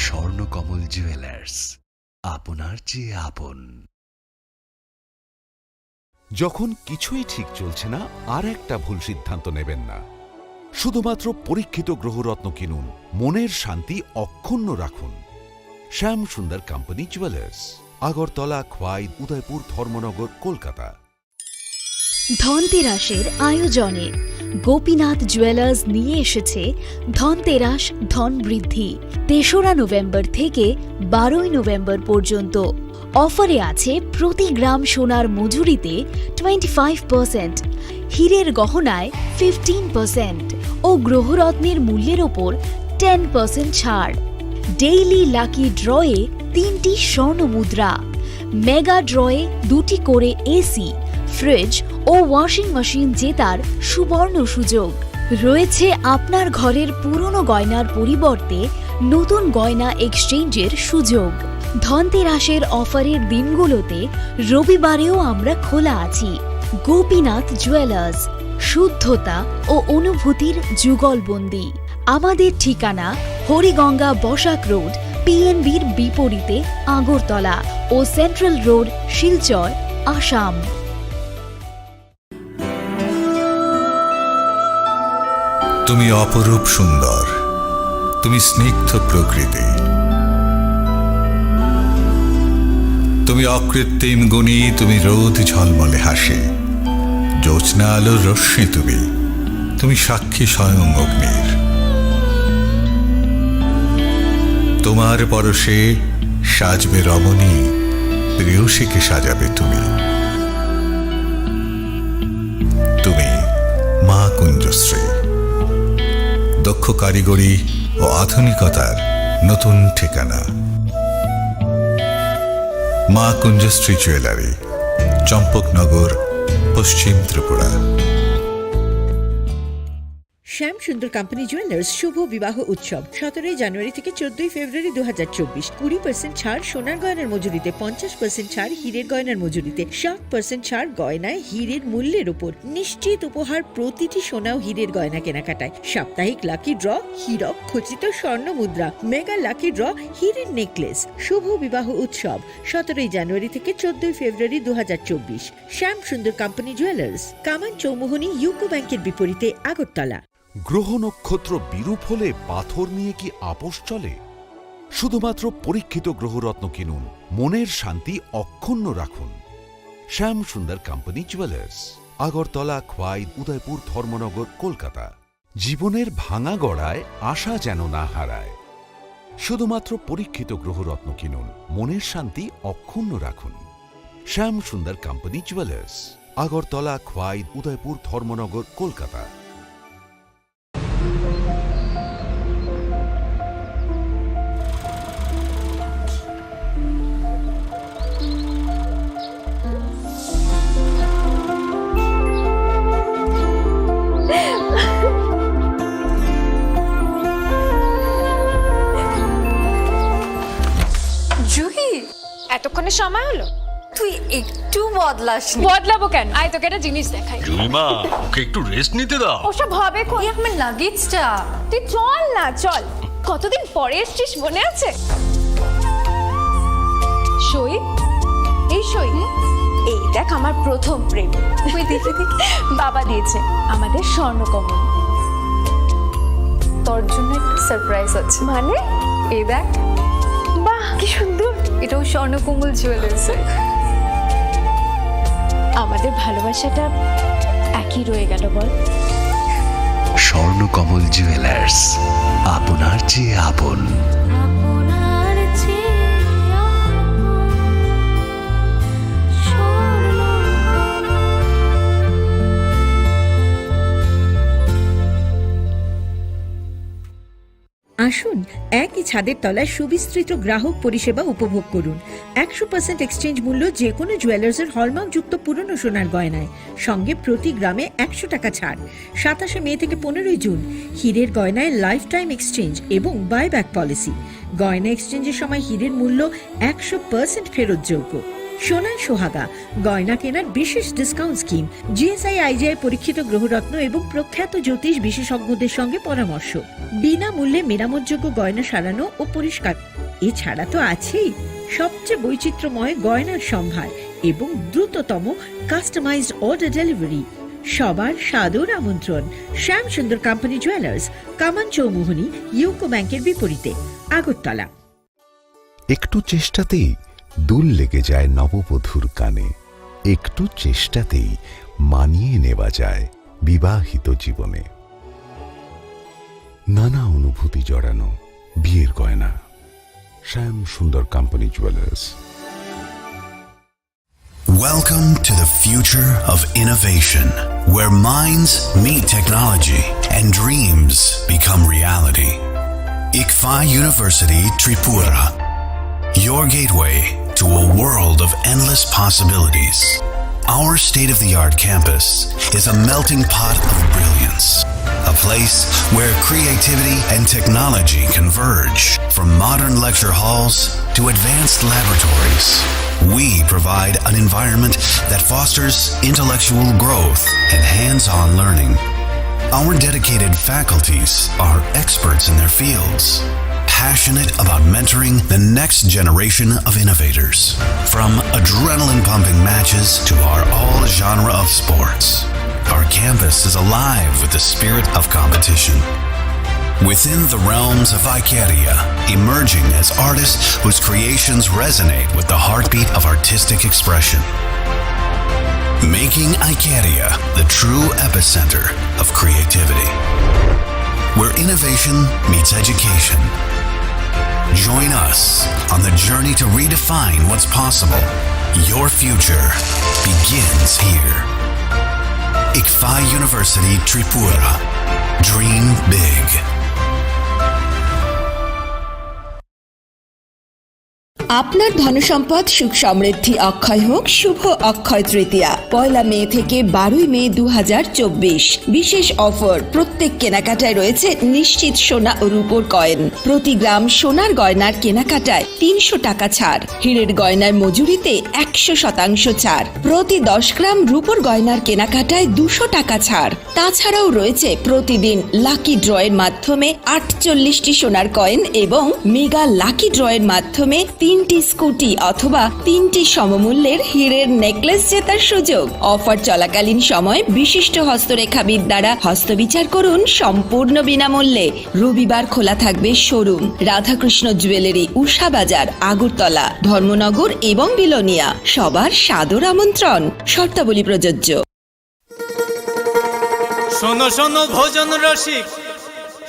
স্বর্ণকমল জুয়েলার্স, আপনার চেয়ে আপন। যখন কিছুই ঠিক চলছে না, আর একটা ভুল সিদ্ধান্ত নেবেন না। শুধুমাত্র পরীক্ষিত গ্রহরত্ন কিনুন, মনের শান্তি অক্ষুণ্ণ রাখুন। শ্যাম সুন্দর কোম্পানি জুয়েলার্স, আগরতলা, খোয়াই, উদয়পুর, ধর্মনগর, কলকাতা। ধনতেরাসের আয়োজনে গোপীনাথ জুয়েলার্স নিয়ে এসেছে ধনতেরাস ধন বৃদ্ধি। 3রা নভেম্বর থেকে 12ই নভেম্বর পর্যন্ত অফারে আছে প্রতি গ্রাম সোনার মজুরিতে 25%, হীরের গহনায় 15% ও গ্রহরত্নের মূল্যের ওপর 10% ছাড়। ডেইলি লাকি ড্রয়ে 3টি স্বর্ণ মুদ্রা, মেগা ড্রয়ে 2টি করে এসি, ফ্রিজ ও ওয়াশিং মেশিন জেতার সুবর্ণ সুযোগ রয়েছে। আপনার ঘরের পুরনো গয়নার পরিবর্তে নতুন গয়না এক্সচেঞ্জের সুযোগ। ধনতেরাসের অফারের দিনগুলোতে রবিবারেও আমরা খোলা আছি। গোপীনাথ জুয়েলার্স, শুদ্ধতা ও অনুভূতির যুগলবন্দি। আমাদের ঠিকানা হরিগঙ্গা বসাক রোড, পিএনবির বিপরীতে আগরতলা ও সেন্ট্রাল রোড, শিলচর, আসাম। তুমি অপরূপ সুন্দর, তুমি স্নিগ্ধ প্রকৃতি, তুমি অকৃত্রিম গুণী, তুমি রোদ ঝলমলে হাসি, জ্যোৎস্না আলোর রশ্মি, তুমি সাক্ষী স্বয়ং অগ্নির। তোমার পরশে সাজবে রমণী, প্রেয়সীকে সাজাবে তুমি। তুমি মা কুঞ্জশ্রী, দক্ষ কারিগরি ও আধুনিকতার নতুন ঠিকানা। মা কুঞ্জশ্রী জুয়েলারি, চম্পকনগর, পশ্চিম ত্রিপুরা। শ্যাম সুন্দর কোম্পানি জুয়েলার্স শুভ বিবাহ উৎসব 17 জানুয়ারি থেকে 14 ফেব্রুয়ারি 2024। 20% ছাড় সোনার গয়নার মজুরিতে, 50% ছাড় হীরের গয়নার মজুরিতে, 60% ছাড় গয়নায় হীরের মূল্যের উপর। নিশ্চিত উপহার প্রতিটি সোনা ও হীরের গয়না কেনাকাটায়। সাপ্তাহিক লাকি ড্র, হীরক খচিত স্বর্ণ মুদ্রা, মেগা লাকি ড্র, হীরের নেকলেস। শুভ বিবাহ উৎসব 17 জানুয়ারি থেকে 14 ফেব্রুয়ারি 2024। শ্যাম সুন্দর কোম্পানি জুয়েলার্স, কামান চৌমুহনী, ইউকো ব্যাংকের বিপরীতে, আগরতলা। গ্রহ নক্ষত্র বিরূপ হলে পাথর নিয়ে কি আপোষ চলে? শুধুমাত্র পরীক্ষিত গ্রহরত্ন কিনুন, মনের শান্তি অক্ষুণ্ণ রাখুন। শ্যাম সুন্দর কোম্পানি জুয়েলার্স, আগরতলা, খোয়াই, উদয়পুর, ধর্মনগর, কলকাতা। জীবনের ভাঙা গড়ায় আশা যেন না হারায়। শুধুমাত্র পরীক্ষিত গ্রহরত্ন কিনুন, মনের শান্তি অক্ষুণ্ণ রাখুন। শ্যাম সুন্দর কোম্পানি জুয়েলার্স, আগরতলা, খোয়াই, উদয়পুর, ধর্মনগর, কলকাতা। এতক্ষণে সময় হলো? তুই একটু বদলাসনি। বদলাবো কেন? আয় তোকে একটা জিনিস দেখাই। জুলিমা, ওকে একটু রেস্ট নিতে দাও। ওসব হবে কোন? আমার লাগেজটা। তুই চল না, চল। কতদিন পরে এসেছিস, মনে আছে? সই, এই সই। এই দেখ আমার প্রথম প্রেম। তুই দেখে দেখে বাবা দিয়েছে আমাদের স্বর্ণকমল। তোর জন্য একটা সারপ্রাইজ আছে। মানে? এই দেখ। বাহ, কি সুন্দর। এটাও স্বর্ণকমল জুয়েলার্স। আমাদের ভালোবাসাটা একই রয়ে গেল, বল। স্বর্ণকমল জুয়েলার্স, আপনার চেয়ে আপন। আসুন একই ছাদের তলায় সুবিস্তৃত গ্রাহক পরিষেবা উপভোগ করুন। 100% এক্সচেঞ্জ মূল্য যে কোনো জুয়েলার্সের হলমার্কযুক্ত পুরনো সোনার গয়নায়, সঙ্গে প্রতি গ্রামে 100 টাকা ছাড়। 27 মে থেকে 15 জুন হীরের গয়নায় লাইফ টাইম এক্সচেঞ্জ এবং বাইব্যাক পলিসি। গয়না এক্সচেঞ্জের সময় হীরের মূল্য 100% ফেরতযোগ্য। সোনার সোহাগা গয়না কেনার বিশেষ ডিসকাউন্ট স্কিম, জিএসআই আইজিআই পরীক্ষিত গ্রহরত্ন এবং প্রখ্যাত জ্যোতিষ বিশেষজ্ঞদের সঙ্গে পরামর্শ, বিনামূল্যে মেরামতযোগ্য গয়না সারানো ও পরিষ্কার। এছাড়া তো আছেই সবচেয়ে বৈচিত্র্যময় গয়নার সম্ভার এবং দ্রুততম কাস্টমাইজড অর্ডার ডেলিভারি। সবার সাদর আমন্ত্রণ। শ্যাম সুন্দর কোম্পানি জুয়েলার্স, কামান চৌমুহনী, ইউকো ব্যাংকের বিপরীতে, আগরতলা। একটু চেষ্টাতেই দুল লেগে যায় নববধূর কানে। একটু চেষ্টাতেই মানিয়ে নেওয়া যায় বিবাহিত জীবনে। নানা অনুভূতি জড়ানো বিয়ের গয়না। শ্যাম সুন্দর company jewellers. Welcome to the future of innovation, where minds meet technology and dreams become reality. ICFA University Tripura, your gateway to a world of endless possibilities. Our state-of-the-art campus is a melting pot of brilliance, a place where creativity and technology converge, from modern lecture halls to advanced laboratories. We provide an environment that fosters intellectual growth and hands-on learning. Our dedicated faculties are experts in their fields, passionate about mentoring the next generation of innovators. From adrenaline-pumping matches to our all-genre of sports, our campus is alive with the spirit of competition. Within the realms of Icaria, emerging as artists whose creations resonate with the heartbeat of artistic expression. Making Icaria the true epicenter of creativity, where innovation meets education. Join us on the journey to redefine what's possible. Your future begins here. ICFI University Tripura. Dream big. আপনার ধনসম্পদ সুখ সমৃদ্ধি অক্ষয় হোক শুভ অক্ষয় তৃতীয়া 1 মে থেকে 12 মে 2024। বিশেষ offer, প্রত্যেক কেনাকাটায় রয়েছে নিশ্চিত সোনা ও রূপোর কয়েন। প্রতি গ্রাম সোনার গয়নার কেনাকাটায় 300 টাকা ছাড়, হীরের গয়নার মজুরিতে 100% ছাড়, প্রতি 10 গ্রাম রূপোর গয়নার কেনাকাটায় 200 টাকা ছাড়। তাছাড়াও রয়েছে প্রতিদিন লাকি ড্রয়ের মাধ্যমে 48টি সোনার কয়েন এবং মেগা লাকি ড্রয়ের মাধ্যমে 3টি স্কুটি অথবা 3টি সমমূল্যের হীরের নেকলেস জেতার সুযোগ। অফার চলাকালীন সময় বিশিষ্ট হস্তরেখাবিদ দ্বারা হস্তবিচার করুন সম্পূর্ণ বিনামূল্যে। রবিবার খোলা থাকবে শোরুম রাধাকৃষ্ণ জুয়েলারি, উষা বাজার, আগরতলা, ধর্মনগর এবং বিলোনিয়া। সবার সাদর আমন্ত্রণ, শর্তাবলী প্রযোজ্য। শোনো শোনো ভোজন রসিক,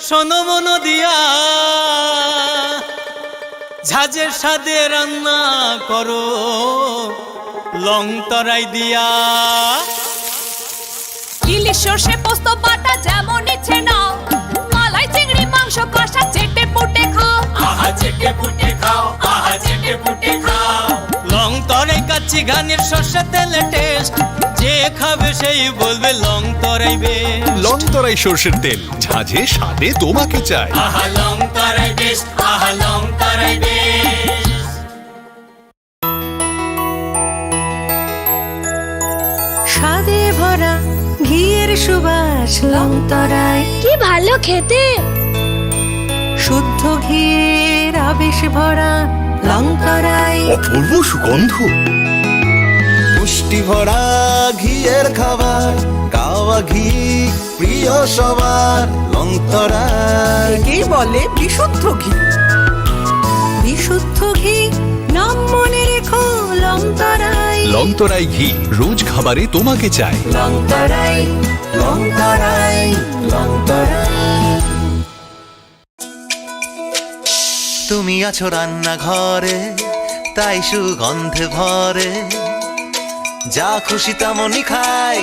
শোনো মন দিয়া, ঝাঁঝের সাদে রান্না করো লং তরাই দিয়া। ইলিশ সর্ষে পোস্ত বাটা যেমন ইচ্ছে নাও, মালাই চিংড়ি মাংস কষা চেটে পুটে খাও, আহা চেটে পুটে খাও, আহা চেটে পুটে খাও। লং তরাই কাচ্চি ঘানির সর্ষে তেলে টেস্ট, যে খাবে সেই বলবে লং তরাই বেশ। লং তরাই সর্ষের তেল, ঝাঁঝে স্বাদে তোমাকে চাই। আহা লং তরাই বেশ, আহা লং তরাই বেশ। স্বাদে ভরা ঘিয়ের সুবাস লং তরাই, কি ভালো খেতে। শুদ্ধ ঘিয়ের আবেশ ভরা লং তরাই, অপূর্ব সুগন্ধ। পুষ্টি ভরা ঘিয়ের খাবার, গাওয়া ঘি প্রিয় সবার লং তরাই। কে বলে বিশুদ্ধ ঘি? বিশুদ্ধ ঘি নাম মনে রেখো লং তরাই। লং তরাই ঘি রোজ খাবারে তোমাকে চাই। লং তরাই, লং তরাই, লং তরাই। তুমি আছো রান্নাঘরে, তাই সুগন্ধে ভরে, যা খুশি তেমনই খাই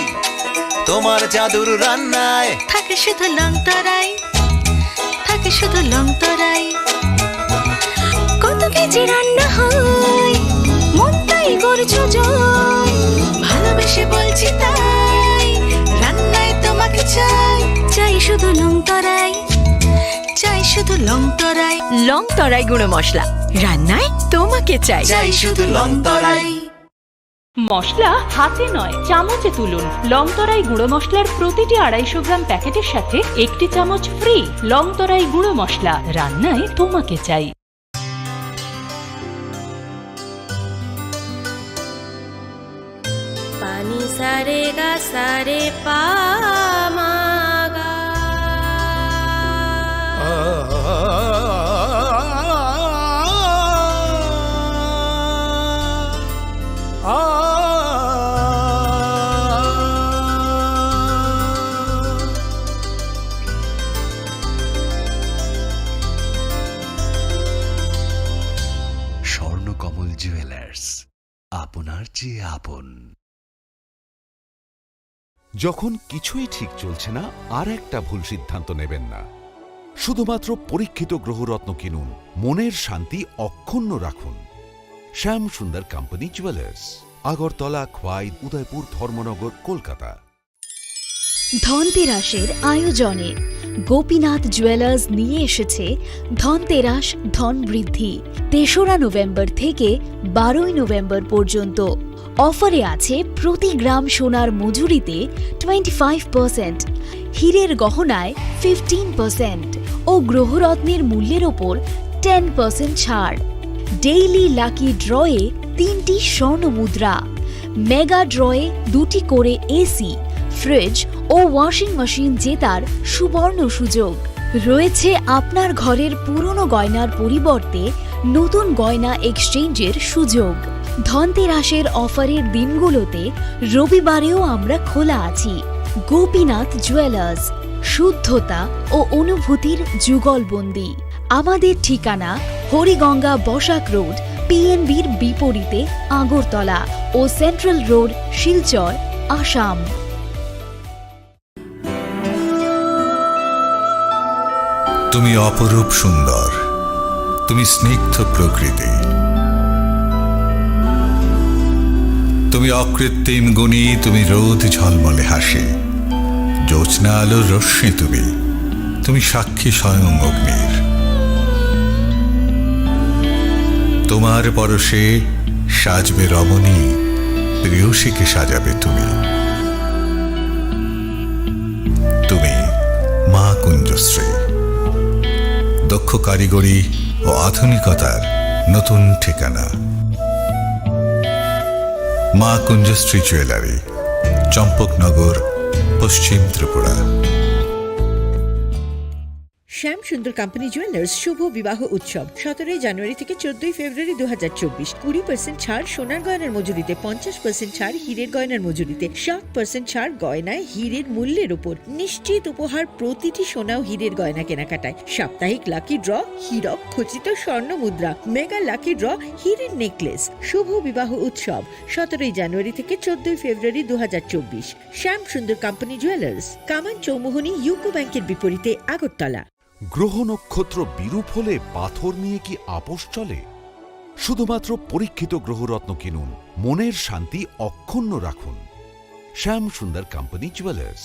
তোমার জাদুর রান্নায়। থাকে শুধু লং তরাই, থাকে শুধু লং তরাই। কত কেজি রান্না হয়, মন তাই করছো জয়, ভালোবেসে বলছি তাই, রান্নায় তোমাকে চাই, চাই শুধু লং তরাই, চাই শুধু লং তরাই। লং তরাই গুঁড়ো মশলা, রান্নায় তোমাকে চাই, চাই শুধু লং তরাই। মশলা হাতে নয় চামচে তুলুন। লং তরাই গুঁড়ো মশলার প্রতিটি 250 গ্রাম প্যাকেটের সাথে 1টি চামচ ফ্রি। লং তরাই গুঁড়ো মশলা, রান্নায় তোমাকে চাই। পানি সারে গা সারে পা মা গা। স্বর্ণকমল জুয়েলার্স, আপনার চেয়ে আপন। যখন কিছুই ঠিক চলছে না, আর একটা ভুল সিদ্ধান্ত নেবেন না। শুধুমাত্র পরীক্ষিত গ্রহরত্ন কিনুন, মনের শান্তি অক্ষুণ্ণ রাখুন। শ্যাম সুন্দর কোম্পানি জুয়েলার্স, আগরতলা, খোয়াই, উদয়পুর, ধর্মনগর, কলকাতা। ধনতেরাসের আয়োজনে গোপীনাথ জুয়েলার্স নিয়ে এসেছে ধনতেরাস ধন বৃদ্ধি। ৩রা নভেম্বর থেকে ১২ই নভেম্বর পর্যন্ত অফারে আছে প্রতি গ্রাম সোনার মজুরিতে 25%, হীরের গহনায় 15% ও গ্রহরত্নের মূল্যের ওপর 10% ছাড়। ডেইলি লাকি ড্রয়ে 3টি স্বর্ণ মুদ্রা, মেগা ড্রয়ে 2টি করে এসি, ফ্রিজ ও ওয়াশিং মেশিন জেতার সুবর্ণ সুযোগ রয়েছে। আপনার ঘরের পুরনো গয়নার পরিবর্তে নতুন গয়না এক্সচেঞ্জের সুযোগ। ধনতেরাসের অফারের দিনগুলোতে রবিবারেও আমরা খোলা আছি। গোপীনাথ জুয়েলার্স, শুদ্ধতা ও অনুভূতির যুগলবন্দি। আমাদের ঠিকানা হরিগঙ্গা বসাক রোড, পিএনবির বিপরীতে আগরতলা ও সেন্ট্রাল রোড, শিলচর, আসাম। তুমি অপরূপ সুন্দর, তুমি স্নিগ্ধ প্রকৃতি, তুমি অকৃত্রিম গুণী, তুমি রোদ ঝলমলে হাসি, জ্যোৎস্না আলোর রশ্মি, তুমি সাক্ষী স্বয়ং অগ্নির। তোমার পরশে সাজবে রমণী, প্রেয়সীকে সাজাবে তুমি। তুমি মা কুঞ্জশ্রী, দক্ষ কারিগরি ও আধুনিকতার নতুন ঠিকানা। মা কুঞ্জশ্রী জুয়েলারি, চম্পকনগর, পশ্চিম ত্রিপুরা। শ্যাম সুন্দর কোম্পানি জুয়েলার্স শুভ বিবাহ উৎসব 17 জানুয়ারি থেকে 14 ফেব্রুয়ারি 2024। 20% ছাড় সোনার গয়নার মজুরিতে, 50% ছাড় হীরের গয়নার মজুরিতে, 60% ছাড় গয়নায় হীরের মূল্যের উপর। নিশ্চিত উপহার প্রতিটি সোনা ও হীরের গয়না কেনাকাটায়। সাপ্তাহিক লাকি ড্র, হীরক খচিত স্বর্ণ মুদ্রা, মেগা লাকি ড্র, হীরের নেকলেস। শুভ বিবাহ উৎসব 17 জানুয়ারি থেকে 14 ফেব্রুয়ারি 2024। শ্যাম সুন্দর কোম্পানি জুয়েলার্স, কামান চৌমুহনী, ইউকো ব্যাংকের বিপরীতে, আগরতলা। গ্রহ নক্ষত্র বিরূপ হলে পাথর নিয়ে কি আপোষ চলে? শুধুমাত্র পরীক্ষিত গ্রহরত্ন কিনুন, মনের শান্তি অক্ষুণ্ণ রাখুন। শ্যাম সুন্দর কোম্পানি জুয়েলার্স,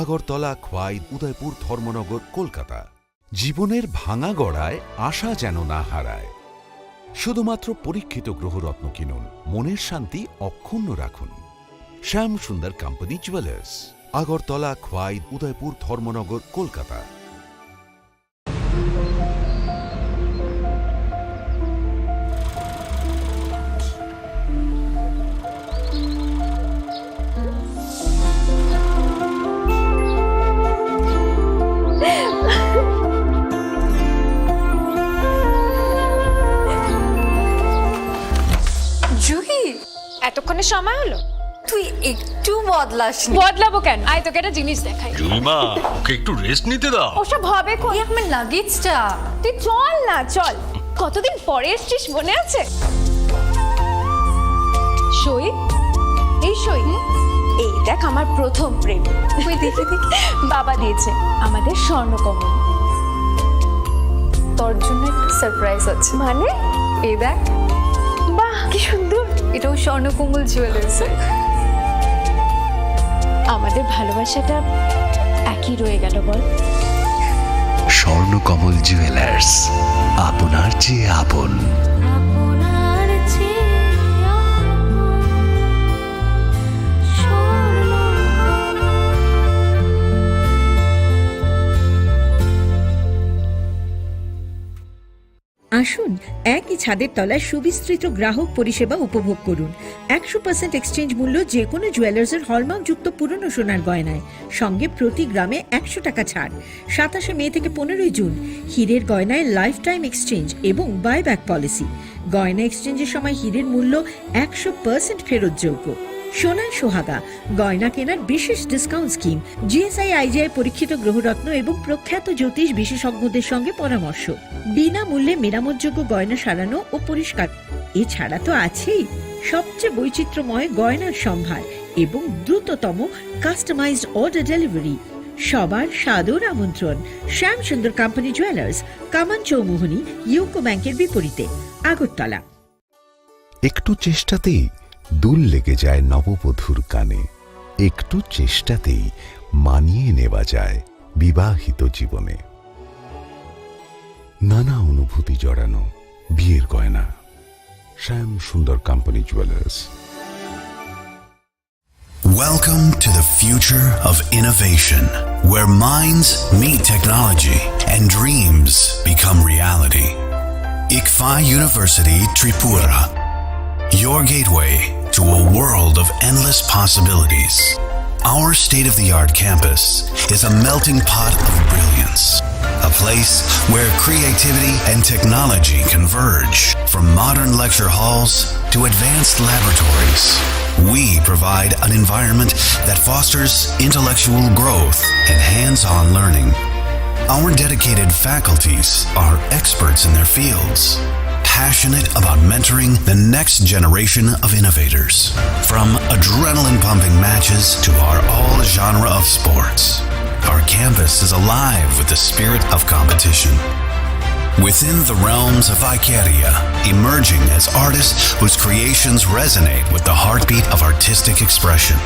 আগরতলা, খোয়াই, উদয়পুর, ধর্মনগর, কলকাতা। জীবনের ভাঙা গড়ায় আশা যেন না হারায়। শুধুমাত্র পরীক্ষিত গ্রহরত্ন কিনুন, মনের শান্তি অক্ষুণ্ণ রাখুন। শ্যাম সুন্দর কোম্পানি জুয়েলার্স, আগরতলা, খোয়াই, উদয়পুর, ধর্মনগর, কলকাতা। এতক্ষণে সময় হলো? তুই একটু বদলাসনি। বদলাবো কেন? আয় তোকে একটা জিনিস দেখাই। জুইমা, ওকে একটু রেস্ট নিতে দাও। ওসব হবে কই? আমার লাগেজটা। তুই চল না, চল। কতদিন পরে এসেছিস, মনে আছে? সই, এই সই। এই দেখ আমার প্রথম প্রেম। তুই দেখে দেখ, বাবা দিয়েছে আমাদের স্বর্ণকমল। তোর জন্য সারপ্রাইজ আছে। মানে? এই দেখ। বাহ, কি সুন্দর। এটাও স্বর্ণকমল জুয়েলার্সে। আমাদের ভালোবাসাটা একই রয়ে গেল, বল। স্বর্ণকমল জুয়েলার্স, আপনার চেয়ে আপন। আসুন একই ছাদের তলায় সুবিস্তৃত গ্রাহক পরিষেবা উপভোগ করুন। 100% এক্সচেঞ্জ মূল্য যে কোনো জুয়েলার্সের হলমার্কযুক্ত পুরনো সোনার গয়নায়, সঙ্গে প্রতি গ্রামে 100 টাকা ছাড়। 27 মে থেকে 15 জুন হীরের গয়নায় লাইফ টাইম এক্সচেঞ্জ এবং বাইব্যাক পলিসি। গয়না এক্সচেঞ্জের সময় হীরের মূল্য 100% ফেরতযোগ্য। সোনার সোহাগা গয়না কেনার বিশেষ ডিসকাউন্ট স্কিম, জিএসআই আইজিআই পরীক্ষিত গ্রহরত্ন এবং প্রখ্যাত জ্যোতিষ বিশেষজ্ঞদের সঙ্গে পরামর্শ, বিনামূল্যে মেরামতযোগ্য গয়না সারানো ও পরিষ্কার। এছাড়া তো আছেই সবচেয়ে বৈচিত্র্যময় গয়নার সম্ভার এবং দ্রুততম কাস্টমাইজড অর্ডার ডেলিভারি। সবার সাদর আমন্ত্রণ। শ্যাম সুন্দর কোম্পানি জুয়েলার্স, কামান চৌমুহনী, ইউকো ব্যাংকের বিপরীতে, আগরতলা। একটু চেষ্টাতেই দুল লেগে যায় নববধূর কানে। একটু চেষ্টাতেই মানিয়ে নেওয়া যায় বিবাহিত জীবনে। নানা অনুভূতি জড়ানো বিয়ের গয়না। শ্যাম সুন্দর company jewellers. Welcome to the future of innovation, where minds meet technology and dreams become reality. ICFA University Tripura, your gateway to a world of endless possibilities. Our state-of-the-art campus is a melting pot of brilliance, a place where creativity and technology converge. From modern lecture halls to advanced laboratories, we provide an environment that fosters intellectual growth and hands-on learning. Our dedicated faculties are experts in their fields, passionate about mentoring the next generation of innovators. From adrenaline-pumping matches to our all-genre of sports, our campus is alive with the spirit of competition. Within the realms of Icaria, emerging as artists whose creations resonate with the heartbeat of artistic expression.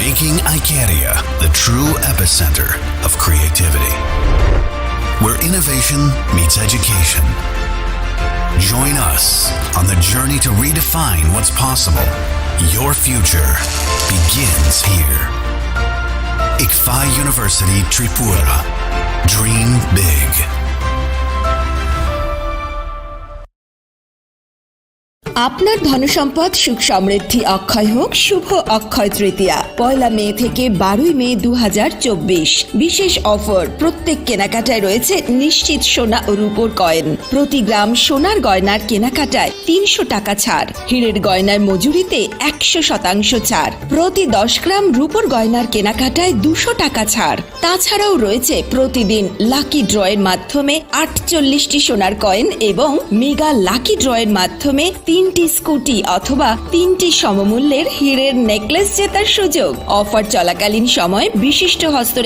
Making Icaria the true epicenter of creativity, where innovation meets education. Join us on the journey to redefine what's possible. Your future begins here. ICFA University Tripura. Dream big. আপনার ধনসম্পদ সুখ সমৃদ্ধি অক্ষয় হোক শুভ অক্ষয় তৃতীয়া। 1 মে থেকে 12 মে 2024। বিশেষ offer, প্রত্যেক কেনাকাটায় রয়েছে নিশ্চিত সোনা ও রূপোর কয়েন। প্রতি গ্রাম সোনার গয়নার কেনাকাটায় 300 টাকা ছাড়। হীরের গয়নার মজুরিতে 100% ছাড়। প্রতি 10 গ্রাম রূপোর গয়নার কেনাকাটায় 200 টাকা ছাড়। তাছাড়াও রয়েছে প্রতিদিন লাকি ড্রয়ের মাধ্যমে 48টি সোনার কয়েন এবং মেগা লাকি ড্রয়ের মাধ্যমে 3টি স্কুটি অথবা 3টি সমমূল্যের হীরের নেকলেস জেতার সুযোগ। অফার চলাকালীন সময় বিশিষ্ট হস্তরেখা